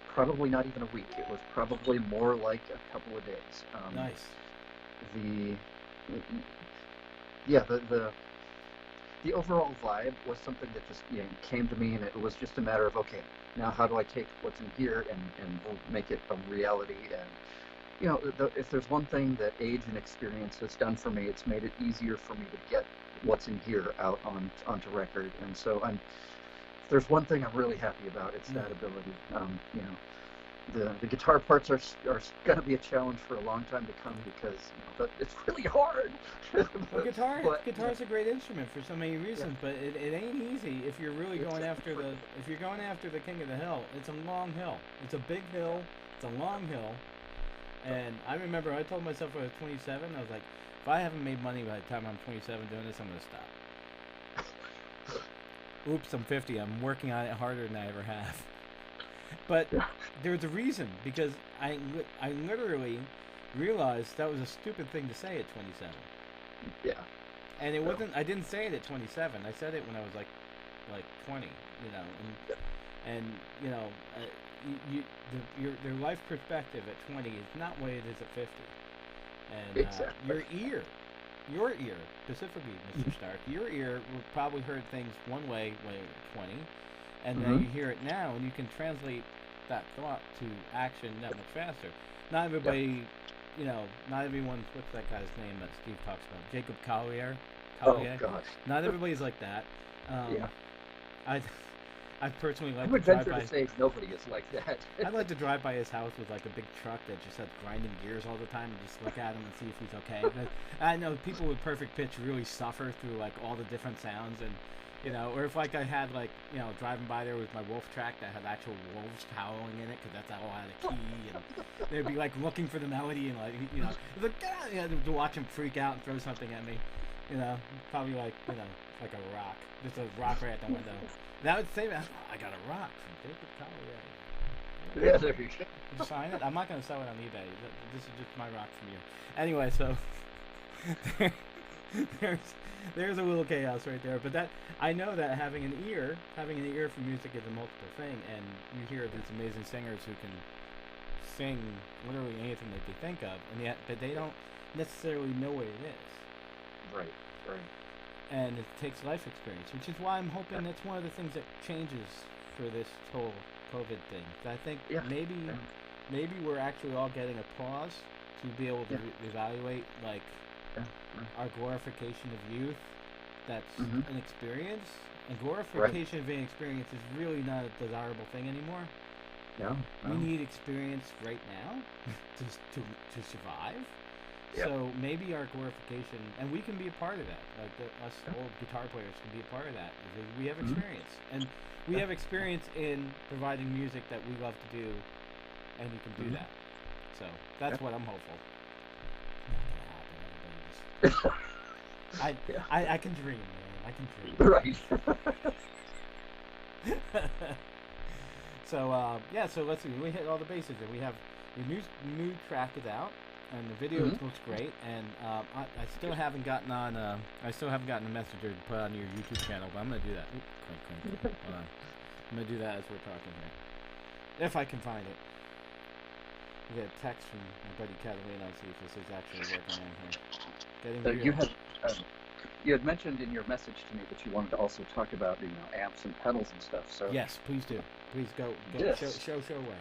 probably not even a week. It was probably more like a couple of days. Nice. The overall vibe was something that just came to me, and it was just a matter of, okay, now how do I take what's in here and make it a reality? And if there's one thing that age and experience has done for me, it's made it easier for me to get what's in here out onto record. And so if there's one thing I'm really happy about, it's that ability. The guitar parts are going to be a challenge for a long time to come because it's really hard. Well, guitar's a great instrument for so many reasons, but it ain't easy if you're really going after the king of the hill. It's a long hill. It's a big hill. It's a long hill. And I remember I told myself when I was 27, I was like, if I haven't made money by the time I'm 27 doing this, I'm going to stop. Oops, I'm 50. I'm working on it harder than I ever have. But there's a reason, because I literally realized that was a stupid thing to say at 27. Yeah. And it wasn't. I didn't say it at 27. I said it when I was like 20. Your life perspective at 20 is not what it is at 50. And exactly. your ear, specifically, Mr. Stark, your ear probably heard things one way when you were 20. And then you hear it now, and you can translate that thought to action that much faster. Not everybody, not everyone. What's that guy's name that Steve talks about? Jacob Collier. Oh gosh. Not everybody's like that. I personally like I would venture to say nobody is like that. I'd like to drive by his house with like a big truck that just has grinding gears all the time and just look at him and see if he's okay. But I know people with perfect pitch really suffer through like all the different sounds, and or if like I had like driving by there with my wolf track that had actual wolves howling in it because that's all had a key, and they'd be like looking for the melody and like like to watch him freak out and throw something at me, probably like like a rock, just a rock right at the window. That would say that I got a rock from Jacob Collier. Yeah, there you go. Did you sign it? I'm not going to sell it on eBay. This is just my rock from you. Anyway, so there's a little chaos right there. But that I know that having an ear for music is a multiple thing, and you hear these amazing singers who can sing literally anything that they think of, but they don't necessarily know what it is. Right. And it takes life experience, which is why I'm hoping that's one of the things that changes for this whole COVID thing. I think maybe we're actually all getting a pause to be able to evaluate like our glorification of youth. That's an experience, and glorification of an experience is really not a desirable thing anymore. No. We need experience right now to survive. Yep. So maybe our glorification, and we can be a part of that. Like us old guitar players can be a part of that because we have experience, and we have experience in providing music that we love to do, and you can do that. So that's what I'm hopeful. I can dream, man. I can dream. Right. So so let's see. We hit all the bases, and we have the new track is out. and the video looks great. And I still haven't gotten on. I still haven't gotten a messenger to put on your YouTube channel, but I'm gonna do that. Oop, clink. Hold on. I'm gonna do that as we're talking here, if I can find it. I get a text from my buddy Catalina to see if this is actually working on here. You had mentioned in your message to me that you wanted to also talk about amps and pedals and stuff. So yes, please do. Please go show away.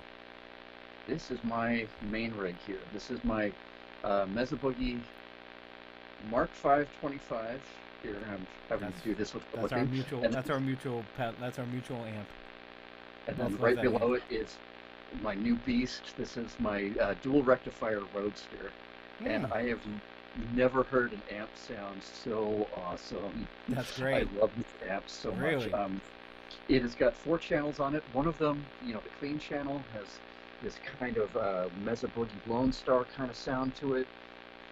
This is my main rig here. This is my Mesa Boogie Mark 525. Here, I'm having to do this with that's our mutual. That's our mutual amp. And then right below it is my new beast. This is my dual rectifier Roadster, and I have never heard an amp sound so awesome. That's great. I love this amp so much. It has got 4 channels on it. One of them, the clean channel, has this kind of Mesa Boogie Lone Star kind of sound to it.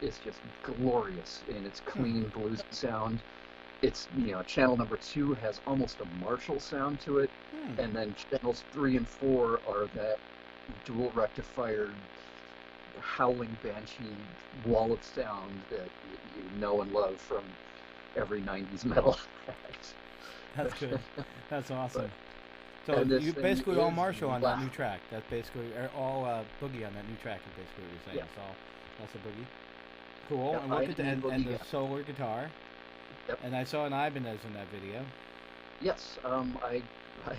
It's just glorious in its clean blues sound. It's, channel number 2 has almost a Marshall sound to it. And then channels 3 and 4 are that dual rectifier howling banshee wall of sound that you know and love from every 90s metal act. That's good. That's awesome. So you basically all Marshall on that new track. That's basically all Boogie on that new track is basically what you're saying. Yeah. That's a Boogie. Cool. Yeah, and look at and the solar guitar. Yep. And I saw an Ibanez in that video. Yes. I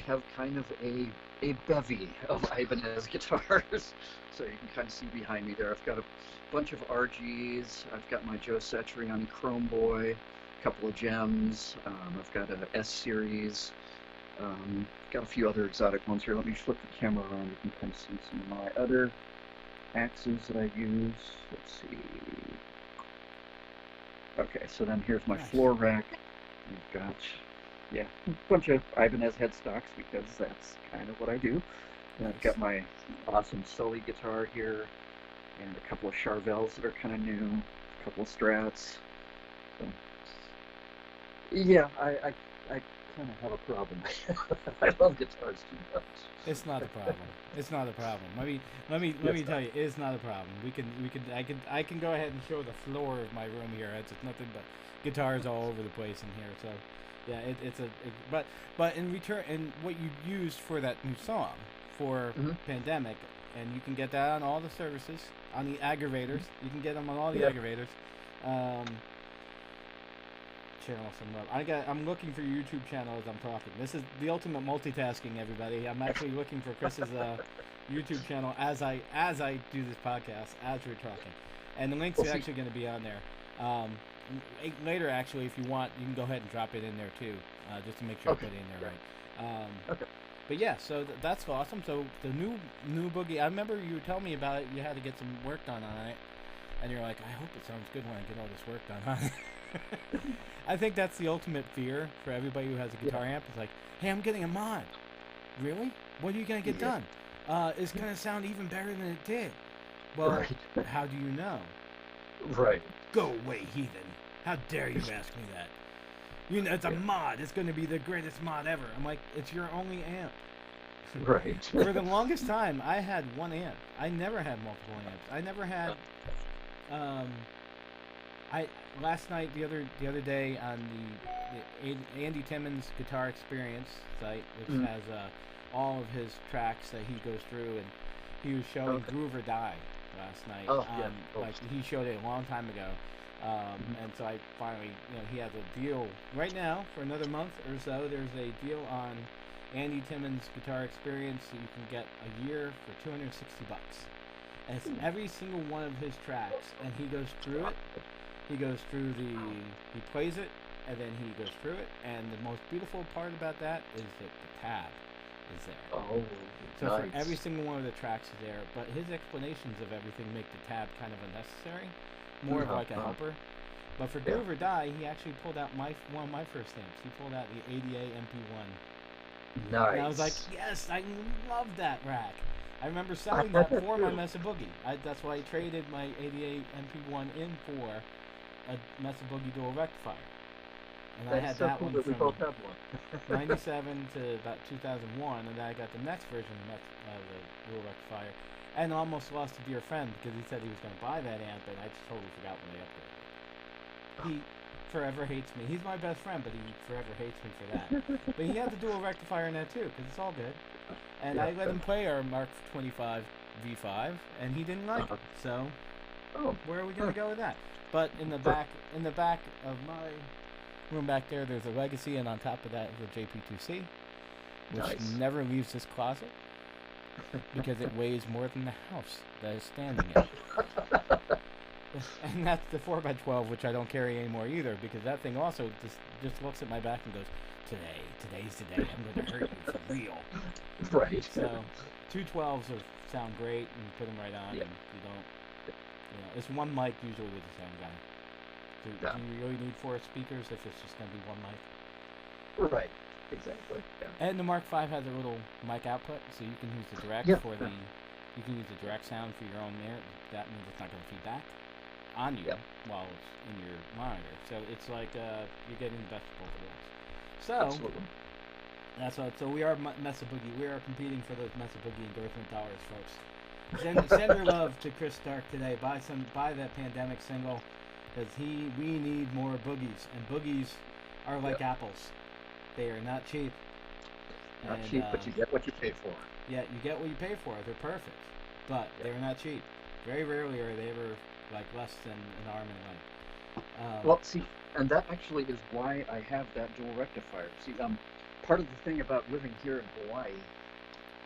have kind of a bevy of Ibanez guitars. So you can kind of see behind me there. I've got a bunch of RGs. I've got my Joe Satriani Chrome Boy, a couple of gems. I've got an S series. Got a few other exotic ones here. Let me flip the camera around. You can kind of see some of my other axes that I use. Let's see. Okay, so then here's my floor rack. We've got, a bunch of Ibanez headstocks because that's kind of what I do. And I've got my awesome Sully guitar here, and a couple of Charvels that are kind of new, a couple of Strats. So, yeah, I kind of have a problem. I love guitars too much. It's not a problem. It's not a problem. Let me tell you, it's not a problem. I can go ahead and show the floor of my room here. It's nothing but guitars all over the place in here. So, yeah, but in return, and what you used for that new song for Pandemic, and you can get that on all the services, on the aggravators. You can get them on all the aggravators. Channel some love. I'm looking for your YouTube channel as I'm talking. This is the ultimate multitasking, everybody. I'm actually looking for Chris's YouTube channel as I do this podcast as we're talking, and the links are actually going to be on there. Later, actually, if you want, you can go ahead and drop it in there too, just to make sure I put it in there right. Okay. But yeah, so that's awesome. So the new Boogie, I remember you were telling me about it. You had to get some work done on it, and you're like, I hope it sounds good when I get all this work done on it. I think that's the ultimate fear for everybody who has a guitar amp. It's like, hey, I'm getting a mod. Really? What are you going to get done? It's going to sound even better than it did. Well, how do you know? Right. Go away, heathen. How dare you ask me that? You know, it's a mod. It's going to be the greatest mod ever. I'm like, it's your only amp. Right. For the longest time, I had one amp. I never had multiple amps. I never had... last night, the other day on the Andy Timmons Guitar Experience site, which has all of his tracks that he goes through, and he was showing Groove or Die last night. Like he showed it a long time ago, and so I finally, he has a deal right now for another month or so. There's a deal on Andy Timmons Guitar Experience that you can get a year for $260, and it's every single one of his tracks, and he goes through it. He goes through he plays it, and then he goes through it, and the most beautiful part about that is that the tab is there. Oh, so nice. For every single one of the tracks is there, but his explanations of everything make the tab kind of unnecessary, more of like a helper. But for Groove or Die, he actually pulled out one of my first amps. He pulled out the ADA MP1. Nice. And I was like, yes, I love that rack. I remember selling that for my Mesa Boogie. That's why I traded my ADA MP1 in for a Mesa Boogie dual rectifier. And I That's had so that cool one that we from both have one. 97 to about 2001, and then I got the next version of the dual rectifier, and almost lost a dear friend because he said he was going to buy that amp, and I just totally forgot when I upgraded. He forever hates me. He's my best friend, but he forever hates me for that. But he had the dual rectifier in that too, because it's all good. And Yeah. I let him play our Mark 25 V5, and he didn't like it. So where are we going to go with that? But in the back of my room back there, there's a Legacy, and on top of that is a JP2C, which Nice. never leaves this closet because it weighs more than the house that is standing in. And that's the 4x12, which I don't carry anymore either, because that thing also just looks at my back and goes, today's the day I'm going to hurt you for real. Right. So 212s sound great, and you put them right on, Yeah. and you don't, it's one mic usually with the same guy. Do you really need 4 speakers if it's just going to be one mic? Right. Exactly. Yeah. And the Mark V has a little mic output, so you can use the direct for the, you can use the direct sound for your own there. That means it's not going to feed back on you while it's in your monitor. So it's like you're getting the best of both worlds. So Absolutely. that's what. So we are Mesa Boogie. We are competing for those Mesa Boogie endorsement dollars, folks. Send your love to Chris Stark today. Buy that Pandemic single, because we need more boogies, and boogies are like apples. They are not cheap. Not cheap, but you get what you pay for. Yeah, you get what you pay for. They're perfect, but they're not cheap. Very rarely are they ever like less than an arm and a leg. Well, see, and that actually is why I have that dual rectifier. See, part of the thing about living here in Hawaii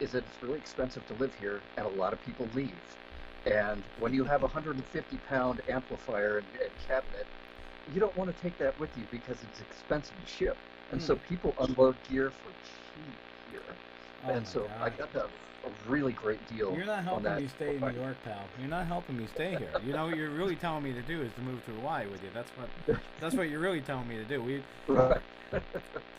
is that it's really expensive to live here, and a lot of people leave. And when you have a 150-pound amplifier and cabinet, you don't want to take that with you because it's expensive to ship. And so people unload gear for cheap here. And so I got a really great deal. You're not helping me stay in New York, pal. You're not helping me stay here. You know what you're really telling me to do is to move to Hawaii with you. That's what you're really telling me to do. Right.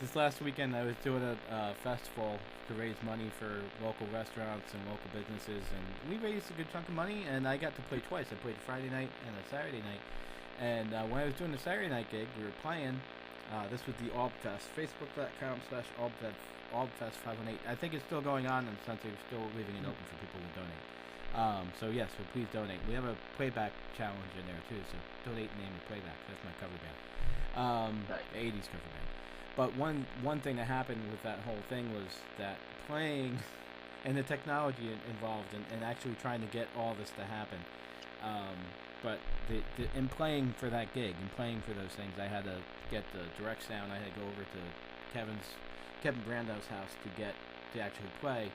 This last weekend I was doing a festival to raise money for local restaurants and local businesses, and we raised a good chunk of money, and I got to play twice. I played Friday night and a Saturday night. And when I was doing the Saturday night gig, we were playing. This was the AubFest, Facebook.com/AubFest518. I think it's still going on, and since they're still leaving it open for people to donate. So yes, so please donate. We have a playback challenge in there too, so donate and name your playback. That's my cover band, the 80s cover band. But one thing that happened with that whole thing was that playing and the technology involved and actually trying to get all this to happen. But in playing for that gig and playing for those things, I had to get the direct sound. I had to go over to Kevin Brandow's house to actually play.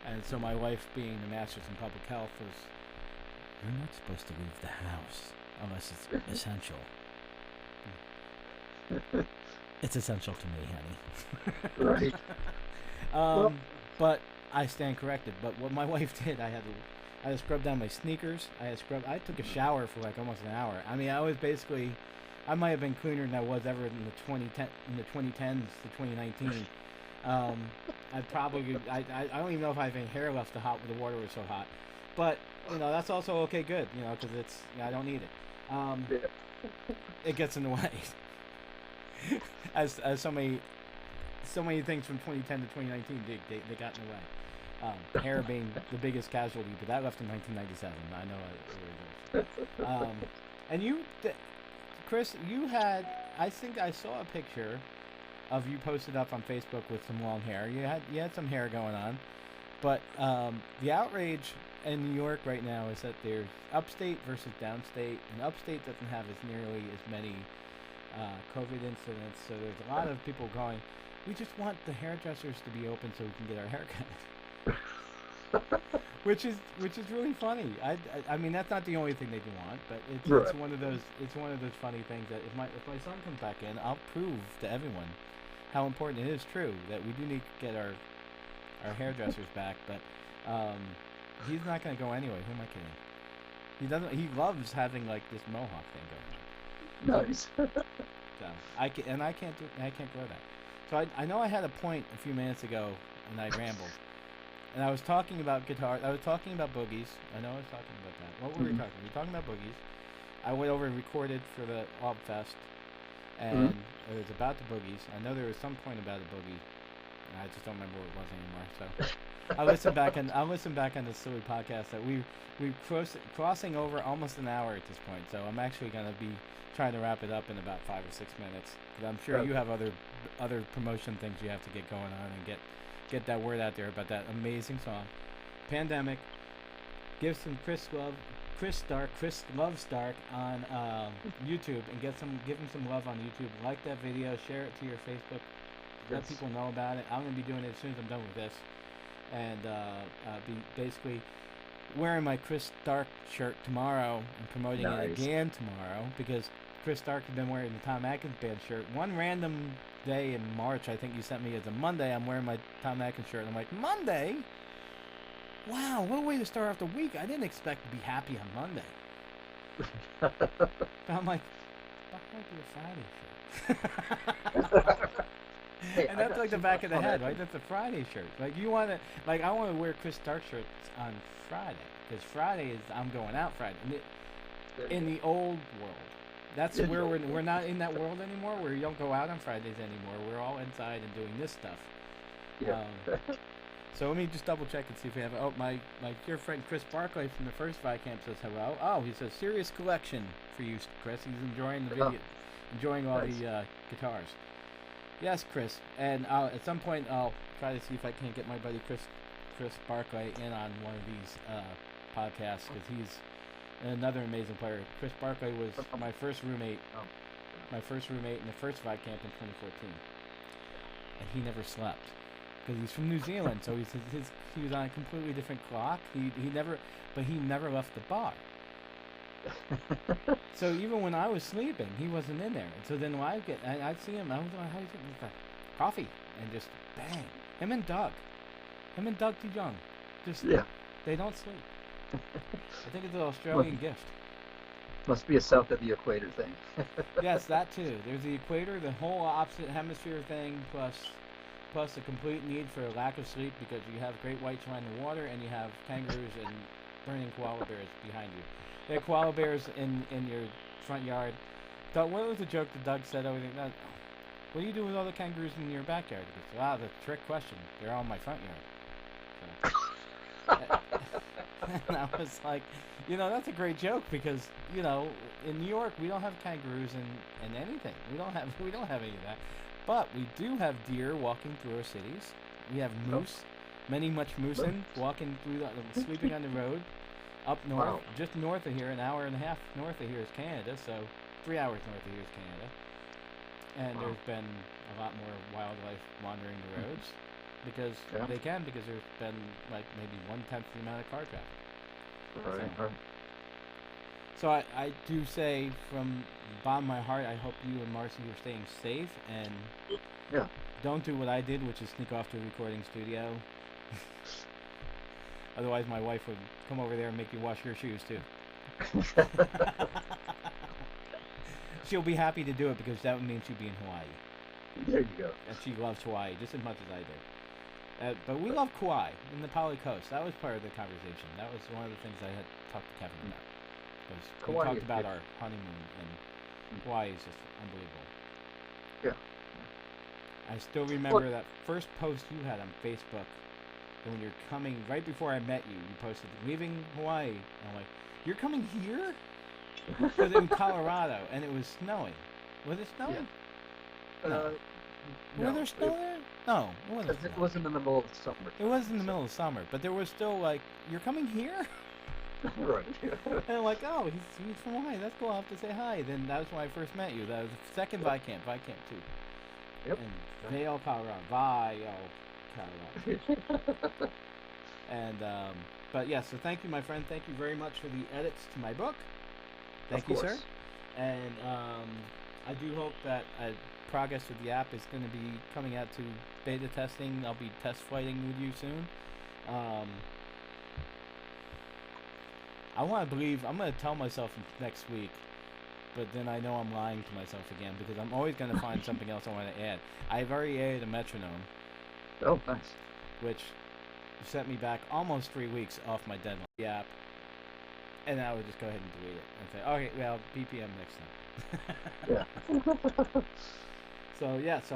And so my wife, being the master's in public health, was, "You're not supposed to leave the house unless it's essential." It's essential to me, honey. Right. But I stand corrected. But what my wife did, I had to scrub down my sneakers. I took a shower for like almost an hour. I mean, I might have been cleaner than I was ever in the 2010s to 2019. I don't even know if I have any hair left to hot. The water was so hot. But that's also okay, good. Because I don't need it. It gets in the way. As so many things from 2010 to 2019, they got in the way. Hair being the biggest casualty, but that left in 1997. I know it. And you, Chris, I think I saw a picture of you posted up on Facebook with some long hair. You had some hair going on, but the outrage in New York right now is that there's upstate versus downstate, and upstate doesn't have nearly as many COVID incidents, so there's a lot of people going, "We just want the hairdressers to be open so we can get our hair cut." which is really funny. I mean, that's not the only thing they do want, but it's one of those funny things that if my son comes back in, I'll prove to everyone how important it is true that we do need to get our hairdressers back. But he's not going to go anyway. Who am I kidding? He doesn't. He loves having like this mohawk thing going on. Nice. So I can't grow that. So I know I had a point a few minutes ago, and I rambled. And I was talking about guitar. I was talking about boogies. I know I was talking about that. What were we talking? We were talking about boogies. I went over and recorded for the AubFest. and it was about the boogies. I know there was some point about a boogie, and I just don't remember what it was anymore. So I listened back on this silly podcast that we crossing over almost an hour at this point. So I'm actually gonna be trying to wrap it up in about 5 or 6 minutes. But I'm sure you have other promotion things you have to get going on and get that word out there about that amazing song, Pandemic. Give some Chris Love Stark on YouTube, and give him some love on YouTube. Like that video, share it to your Facebook, let people know about it. I'm gonna be doing it as soon as I'm done with this, and be basically wearing my Chris Stark shirt tomorrow and promoting it again tomorrow, because Chris Stark has been wearing the Tom Atkins Band shirt. One random day in March, I think you sent me as a Monday, I'm wearing my Tom Atkins shirt, and I'm like, Monday? Wow, what a way to start off the week. I didn't expect to be happy on Monday. I'm like, that might be a Friday shirt. Hey, and that's like the back of the head, right? That's a Friday shirt. Like, you want to, like, I want to wear Chris Stark shirts on Friday, because Friday is, I'm going out Friday. In the old world. That's where we're not in that world anymore, where you don't go out on Fridays anymore. We're all inside and doing this stuff. Yeah. So let me just double check and see if we have. Oh, my dear friend Chris Barclay from the first Vicamp says hello. Oh, he says serious collection for you, Chris. He's enjoying the video, enjoying all the guitars. Yes, Chris. And at some point I'll try to see if I can get my buddy Chris Barclay in on one of these podcasts, because he's another amazing player. Chris Barclay was my first roommate. My first roommate in the first Vicamp in 2014, and he never slept. Because he's from New Zealand, so he was on a completely different clock. He never left the bar. So even when I was sleeping, he wasn't in there. And so then when I'd see him, I was like, how you doing? Coffee, and just bang. Him and Doug DeJong, they don't sleep. I think it's an Australian gift. Must be a south of the equator thing. Yes, that too. There's the equator, the whole opposite hemisphere thing, plus a complete need for a lack of sleep, because you have great whites around the water, and you have kangaroos and burning koala bears behind you. There are koala bears in your front yard. What was the joke that Doug said over there? What do you do with all the kangaroos in your backyard? He goes, wow, that's a trick question. They're all in my front yard. So, and I was like, that's a great joke, because, in New York we don't have kangaroos in anything. We don't have any of that. But we do have deer walking through our cities. We have moose, much moosin walking through, sleeping on the road. Up north, just north of here, an hour and a half north of here is Canada, so 3 hours north of here is Canada. And there's been a lot more wildlife wandering the roads, because there's been like maybe 1/10 the amount of car traffic. Right. So I do say, from the bottom of my heart, I hope you and Marcy are staying safe, and don't do what I did, which is sneak off to a recording studio. Otherwise, my wife would come over there and make you wash your shoes too. She'll be happy to do it, because that would mean she'd be in Hawaii. There you go. And she loves Hawaii just as much as I do. But we love Kauai in the Pali Coast. That was part of the conversation. That was one of the things I had talked to Kevin about. We talked about our honeymoon, and Hawaii is just unbelievable. Yeah. I still remember that first post you had on Facebook, when you're coming, right before I met you, you posted, leaving Hawaii. And I'm like, you're coming here? Because in Colorado, and it was snowing. Was it snowing? Yeah. No. Was there snow there? No, it wasn't. It wasn't in the middle of the summer. It was in the middle of summer, but there was still like, you're coming here? Right. And I'm like, oh, he's from Hawaii. Let's go off to say hi. Then that was when I first met you. That was the second Vicamp 2. Yep. And Vail, Colorado. Colorado. And but yeah, so thank you, my friend. Thank you very much for the edits to my book. Thank you, sir. And I do hope that progress with the app is going to be coming out to beta testing. I'll be test flighting with you soon. I want to believe, I'm going to tell myself next week, but then I know I'm lying to myself again, because I'm always going to find something else I want to add. I've already added a metronome. Oh, nice. Which set me back almost 3 weeks off my deadline. The app. And I would just go ahead and delete it and say, okay, well, BPM next time. Yeah. So yeah, so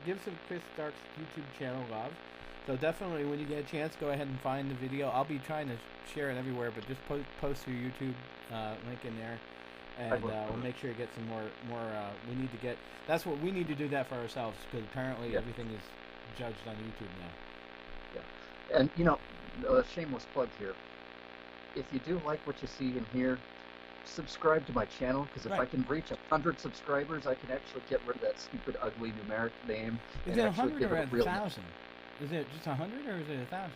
give some Chris Stark's YouTube channel love. So definitely, when you get a chance, go ahead and find the video. I'll be trying to share it everywhere, but just post your YouTube link in there, and we'll make sure to get some more. We need to get. That's what we need to do that for ourselves, because apparently everything is judged on YouTube now. Yeah, and a shameless plug here. If you do like what you see and hear, subscribe to my channel, because if I can reach 100 subscribers, I can actually get rid of that stupid, ugly numeric name. Is it 100 or 1,000? Is it just 100 or is it 1,000?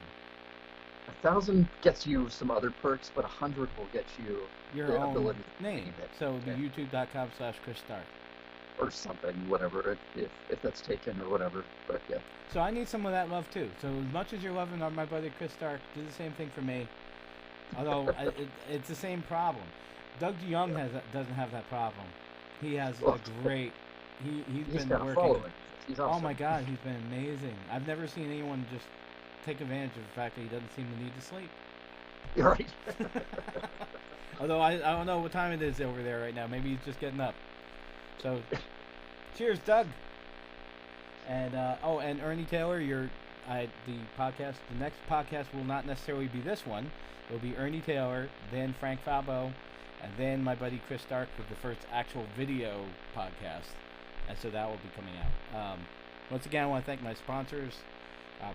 1,000 gets you some other perks, but 100 will get you your own name. So it would be youtube.com/Chris Stark. Or something, whatever, if that's taken or whatever. But yeah. So I need some of that love too. So as much as you're loving my buddy Chris Stark, do the same thing for me. Although it's the same problem. Doug DeYoung doesn't have that problem. He has a great. He's been working. He's awesome. Oh my God, he's been amazing. I've never seen anyone just take advantage of the fact that he doesn't seem to need to sleep. You're right. Although I don't know what time it is over there right now. Maybe he's just getting up. So, cheers, Doug. And and Ernie Taylor, the next podcast will not necessarily be this one. It will be Ernie Taylor, then Frank Falbo, and then my buddy Chris Stark with the first actual video podcast. And so that will be coming out. Once again, I want to thank my sponsors,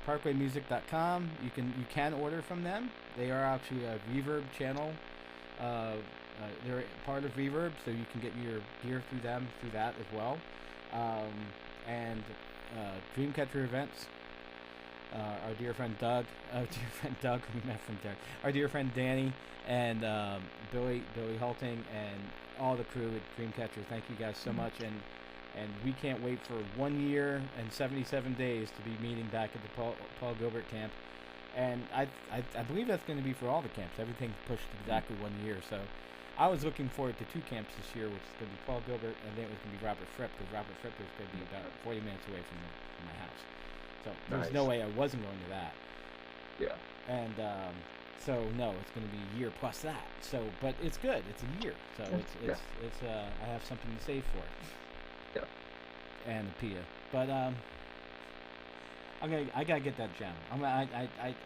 ParkwayMusic.com. You can order from them. They are actually a Reverb channel. They're part of Reverb, so you can get your gear through that as well. And Dreamcatcher Events. Our dear friend Doug, we met from there. Our dear friend Danny and Billy Halting and all the crew at Dreamcatcher. Thank you guys so much, and we can't wait for 1 year and 77 days to be meeting back at the Paul Gilbert camp. And I believe that's going to be for all the camps. Everything's pushed exactly 1 year. So I was looking forward to 2 camps this year, which is going to be Paul Gilbert, and then it was going to be Robert Fripp, because Robert Fripp is going to be about 40 minutes away from my house. So there's no way I wasn't going to that. Yeah. And so no, it's going to be a year plus that. So, but it's good. It's a year. So it's I have something to save for it. Yeah. And the PIA. But I gotta get that gem.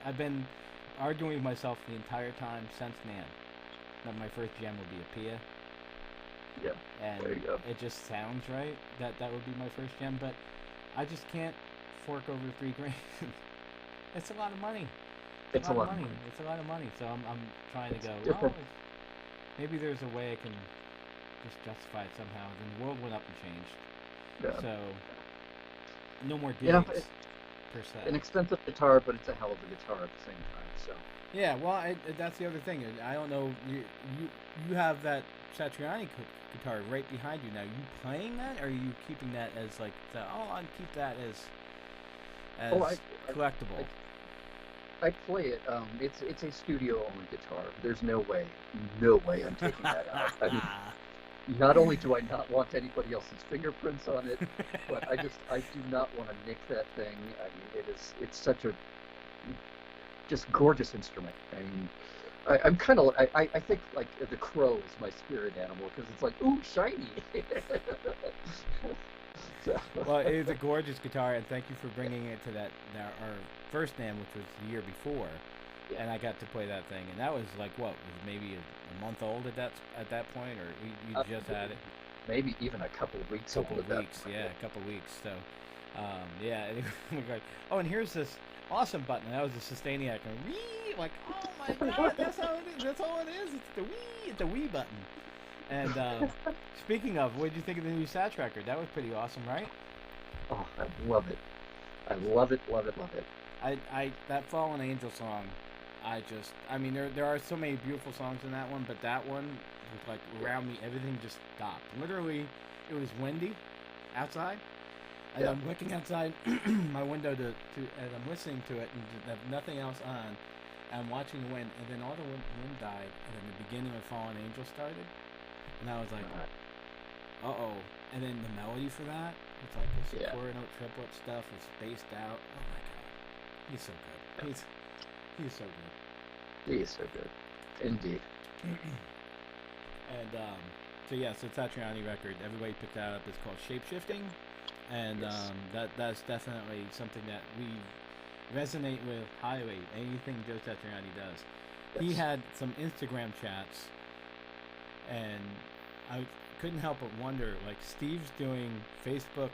I've been arguing with myself the entire time since NAN that my first gem would be a PIA. Yeah. And there you go. It just sounds right that would be my first gem, but I just can't fork over $3 grand. It's a lot of money. It's a lot of money. It's a lot of money. So I'm trying to go. Maybe there's a way I can just justify it somehow. Then the world went up and changed. Yeah. So no more gigs per se. An expensive guitar, but it's a hell of a guitar at the same time. So. Yeah, well, that's the other thing. I don't know. You have that Satriani guitar right behind you now. You playing that, or are you keeping that as like? I'll keep that as collectible. I play it. It's a studio-only guitar. There's no way I'm taking that out. I mean, not only do I not want anybody else's fingerprints on it, but I do not want to nick that thing. I mean, it's such a just gorgeous instrument. I mean, I'm kind of I think like the crow is my spirit animal, because it's like, ooh, shiny. So. Well, it is a gorgeous guitar, and thank you for bringing it to our first NAMM, which was the year before, and I got to play that thing, and that was like what, was maybe a month old at that point, or you just had it? Maybe even a couple of weeks. A couple of weeks. So, yeah. Anyway, oh, and here's this awesome button. That was the Sustainiac, and like, oh my God, that's how it is. That's all it is. It's the Wii. It's the Wii button. And speaking of, what did you think of the new Satch record? That was pretty awesome, right? Oh, I love it. I love it. That Fallen Angel song, I mean, there are so many beautiful songs in that one, but that one, like, around me, everything just stopped. Literally, it was windy outside, and I'm looking outside my window and I'm listening to it, and have nothing else on. I'm watching the wind, and then all the wind died, and then the beginning of Fallen Angel started. And I was like, uh-oh. And then the melody for that, it's like this quarter note triplet stuff is spaced out. Oh my God. He's so good. He's so good. He is so good. Indeed. And So yes, it's Satriani record. Everybody picked that up. It's called Shapeshifting, and Yes. that's definitely something that we resonate with highly. Anything Joe Satriani does. He Yes. had some Instagram chats, and I couldn't help but wonder. Like Steve's doing Facebook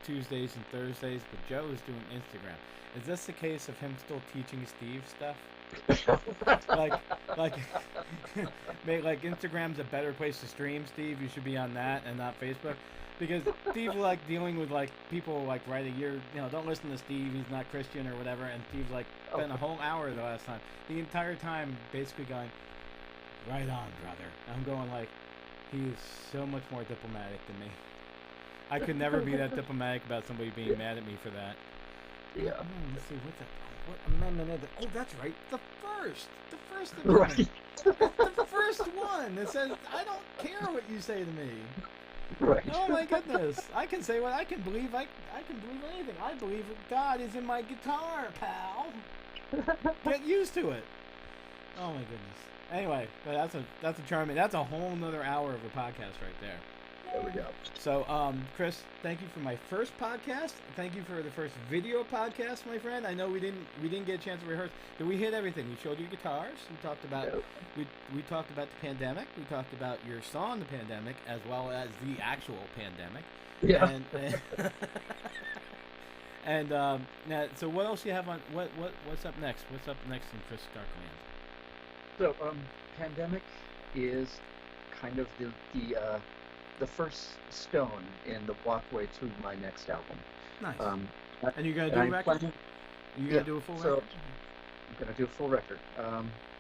Tuesdays and Thursdays, but Joe is doing Instagram. Is this the case of him still teaching Steve stuff? Like, like, like Instagram's a better place to stream, Steve. You should be on that and not Facebook, because Steve like dealing with like people like writing, don't listen to Steve. He's not Christian or whatever. And Steve's like spent a whole hour the last time, the entire time, basically going, right on, brother. I'm going like, he is so much more diplomatic than me. I could never be that diplomatic about somebody being mad at me for that. Yeah. Let's see, what amendment is it? Oh, that's right. The first amendment. Right. The first one. It says, I don't care what you say to me. Right. Oh my goodness. I can say what I can believe. I can believe anything. I believe that God is in my guitar, pal. Get used to it. Oh my goodness. Anyway, but that's a charming. That's a whole nother hour of a podcast right there. There we go. So, Chris, thank you for my first podcast. Thank you for the first video podcast, my friend. I know we didn't get a chance to rehearse. Did we hit everything? We showed you guitars. We talked about we talked about the pandemic. We talked about your song, The Pandemic, as well as the actual pandemic. Yeah. And now, so what else do you have on? What's up next? What's up next in Chris Starkland? So, Pandemic is kind of the first stone in the walkway to my next album. Nice. And you're gonna do a record? You're gonna do a full record? I'm gonna do a full record.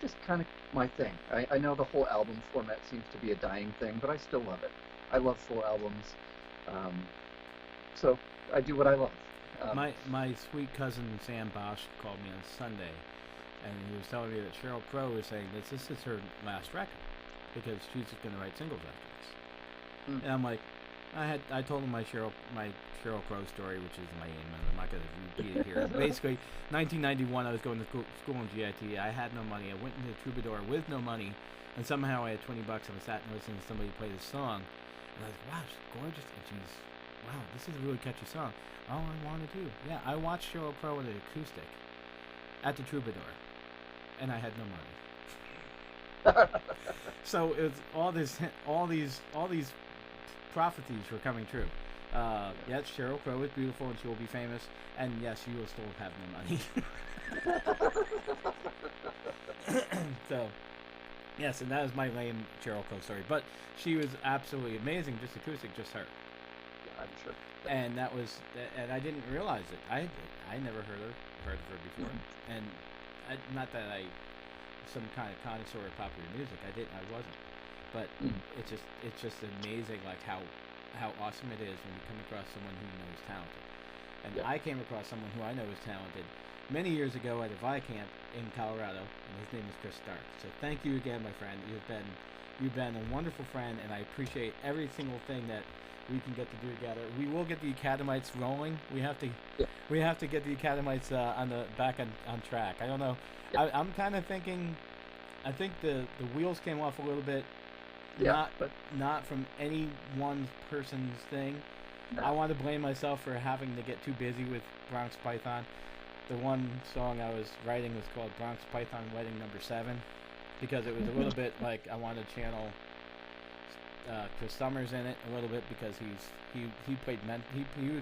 Just kind of my thing. I know the whole album format seems to be a dying thing, but I still love it. I love full albums. So I do what I love. My sweet cousin Sam Bosch called me on Sunday, and he was telling me that Sheryl Crow is saying that this is her last record because she's just going to write singles after this. And I'm like, I told him my Sheryl Crow story, which is lame, and I'm not going to repeat it here. Basically, 1991, I was going to school in GIT. I had no money. I went into Troubadour with no money, and somehow I had $20. And I sat and listened to somebody play this song, and I was like, wow, she's gorgeous, and she's, wow, this is a really catchy song. All I want to do, yeah, I watched Sheryl Crow with an acoustic at the Troubadour, and I had no money. So it's all these prophecies were coming true. Yes, Sheryl Crow is beautiful and she will be famous, and yes, you will still have no money. So, yes, and that is my lame Sheryl Crow story. But she was absolutely amazing, just acoustic, just her. I'm sure. And that was, and I didn't realize it. I never heard of her before, and not that I some kind of connoisseur of popular music. I wasn't. But it's just amazing, like how awesome it is when you come across someone who you know is talented. And I came across someone who I know is talented many years ago at a Vi camp in Colorado, and his name is Chris Stark. So thank you again, my friend. You've been a wonderful friend, and I appreciate every single thing that we can get to do together. We will get the Academites rolling. We have to get the Academites back on track. I don't know. I'm kind of thinking. I think the wheels came off a little bit. Not from any one person's thing. No. I want to blame myself for having to get too busy with Bronx Python. The one song I was writing was called Bronx Python Wedding Number 7, because it was a little bit like I wanted to channel Chris Summers in it a little bit, because he was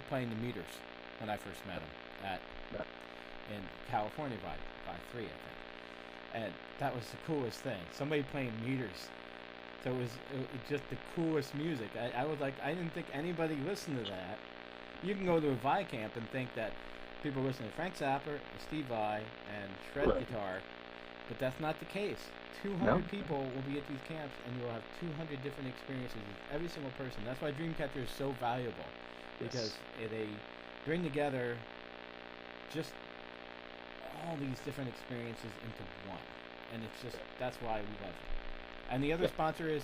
playing the meters when I first met him in California by 3, I think, and that was the coolest thing. Somebody playing meters. So it was just the coolest music. I was like, I didn't think anybody listened to that. You can go to a Vi camp and think that people listen to Frank Zappa, Steve Vai, and shred guitar, but that's not the case. 200 people will be at these camps, and you'll have 200 different experiences with every single person. That's why Dreamcatcher is so valuable, because they bring together just all these different experiences into one, and it's just that's why we love it. And the other sponsor is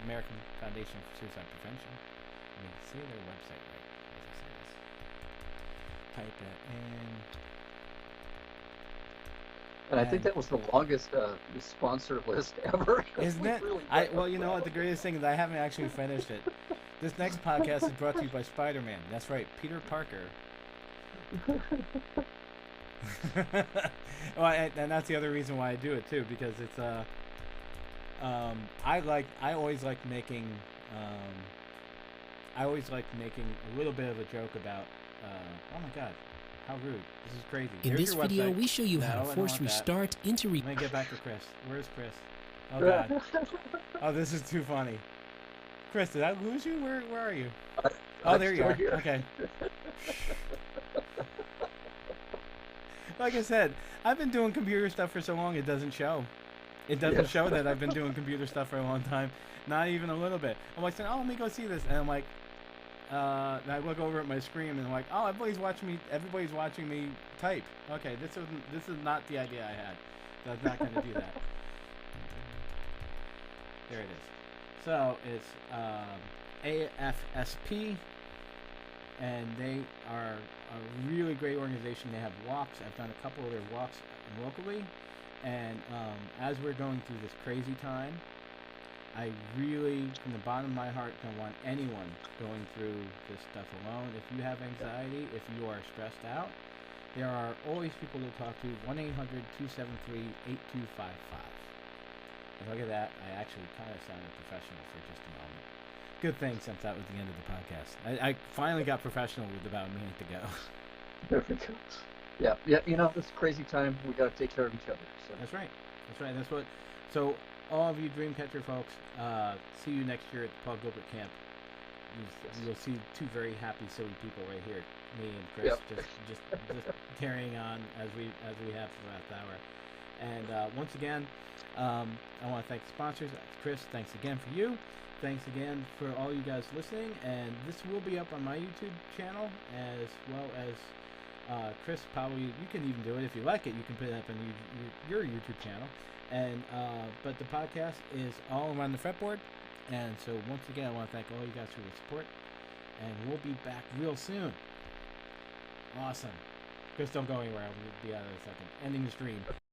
American Foundation for Suicide Prevention. Let me say their website right as I say this. Type that in. And I think And that was the longest sponsor list ever. isn't We it? really Well, you know what? The greatest thing is I haven't actually finished it. This next podcast is brought to you by Spider-Man. That's right, Peter Parker. Well, and that's the other reason why I do it too, because it's I always like making um, a little bit of a joke about oh my god, how rude. This is crazy. In Here's this your video, website. we show you No, how I to don't force want that. restart into Let me get back to Chris. Where's Chris? Oh god. Oh, this is too funny. Chris, did I lose you? Where are you? Oh, there you are. Here. Okay. Like I said, I've been doing computer stuff for so long it doesn't show. It doesn't Yes. show that I've been doing computer stuff for a long time. Not even a little bit. I'm like saying, oh, let me go see this, and I'm like, and I look over at my screen and I'm like, oh, everybody's watching me type. Okay, this is not the idea I had. So I'm not going to do that. There it is. So it's AFSP, and they are a really great organization. They have walks. I've done a couple of their walks locally, and as we're going through this crazy time, I really, from the bottom of my heart, don't want anyone going through this stuff alone. If you have anxiety, if you are stressed out, there are always people to talk to. 1-800-273-8255. And look at that. I actually kind of sounded professional for just a moment. Good thing, since that was the end of the podcast. I finally got professional with about a minute to go. There we go. Yeah, yeah. You know, this crazy time, we got to take care of each other. So. That's right. That's right. That's what. So, all of you Dreamcatcher folks, see you next year at the Paul Gilbert Camp. You'll see two very happy, silly people right here, me and Chris, Yep. just carrying on as we have for the last hour. And once again, I want to thank the sponsors. Chris, thanks again for you. Thanks again for all you guys listening. And this will be up on my YouTube channel, as well as Chris. Probably you can even do it if you like it. You can put it up on your YouTube channel. And but the podcast is all around the Fretboard. And so once again, I want to thank all you guys for the support. And we'll be back real soon. Awesome. Chris, don't go anywhere. I'll be out in a second. Ending the stream.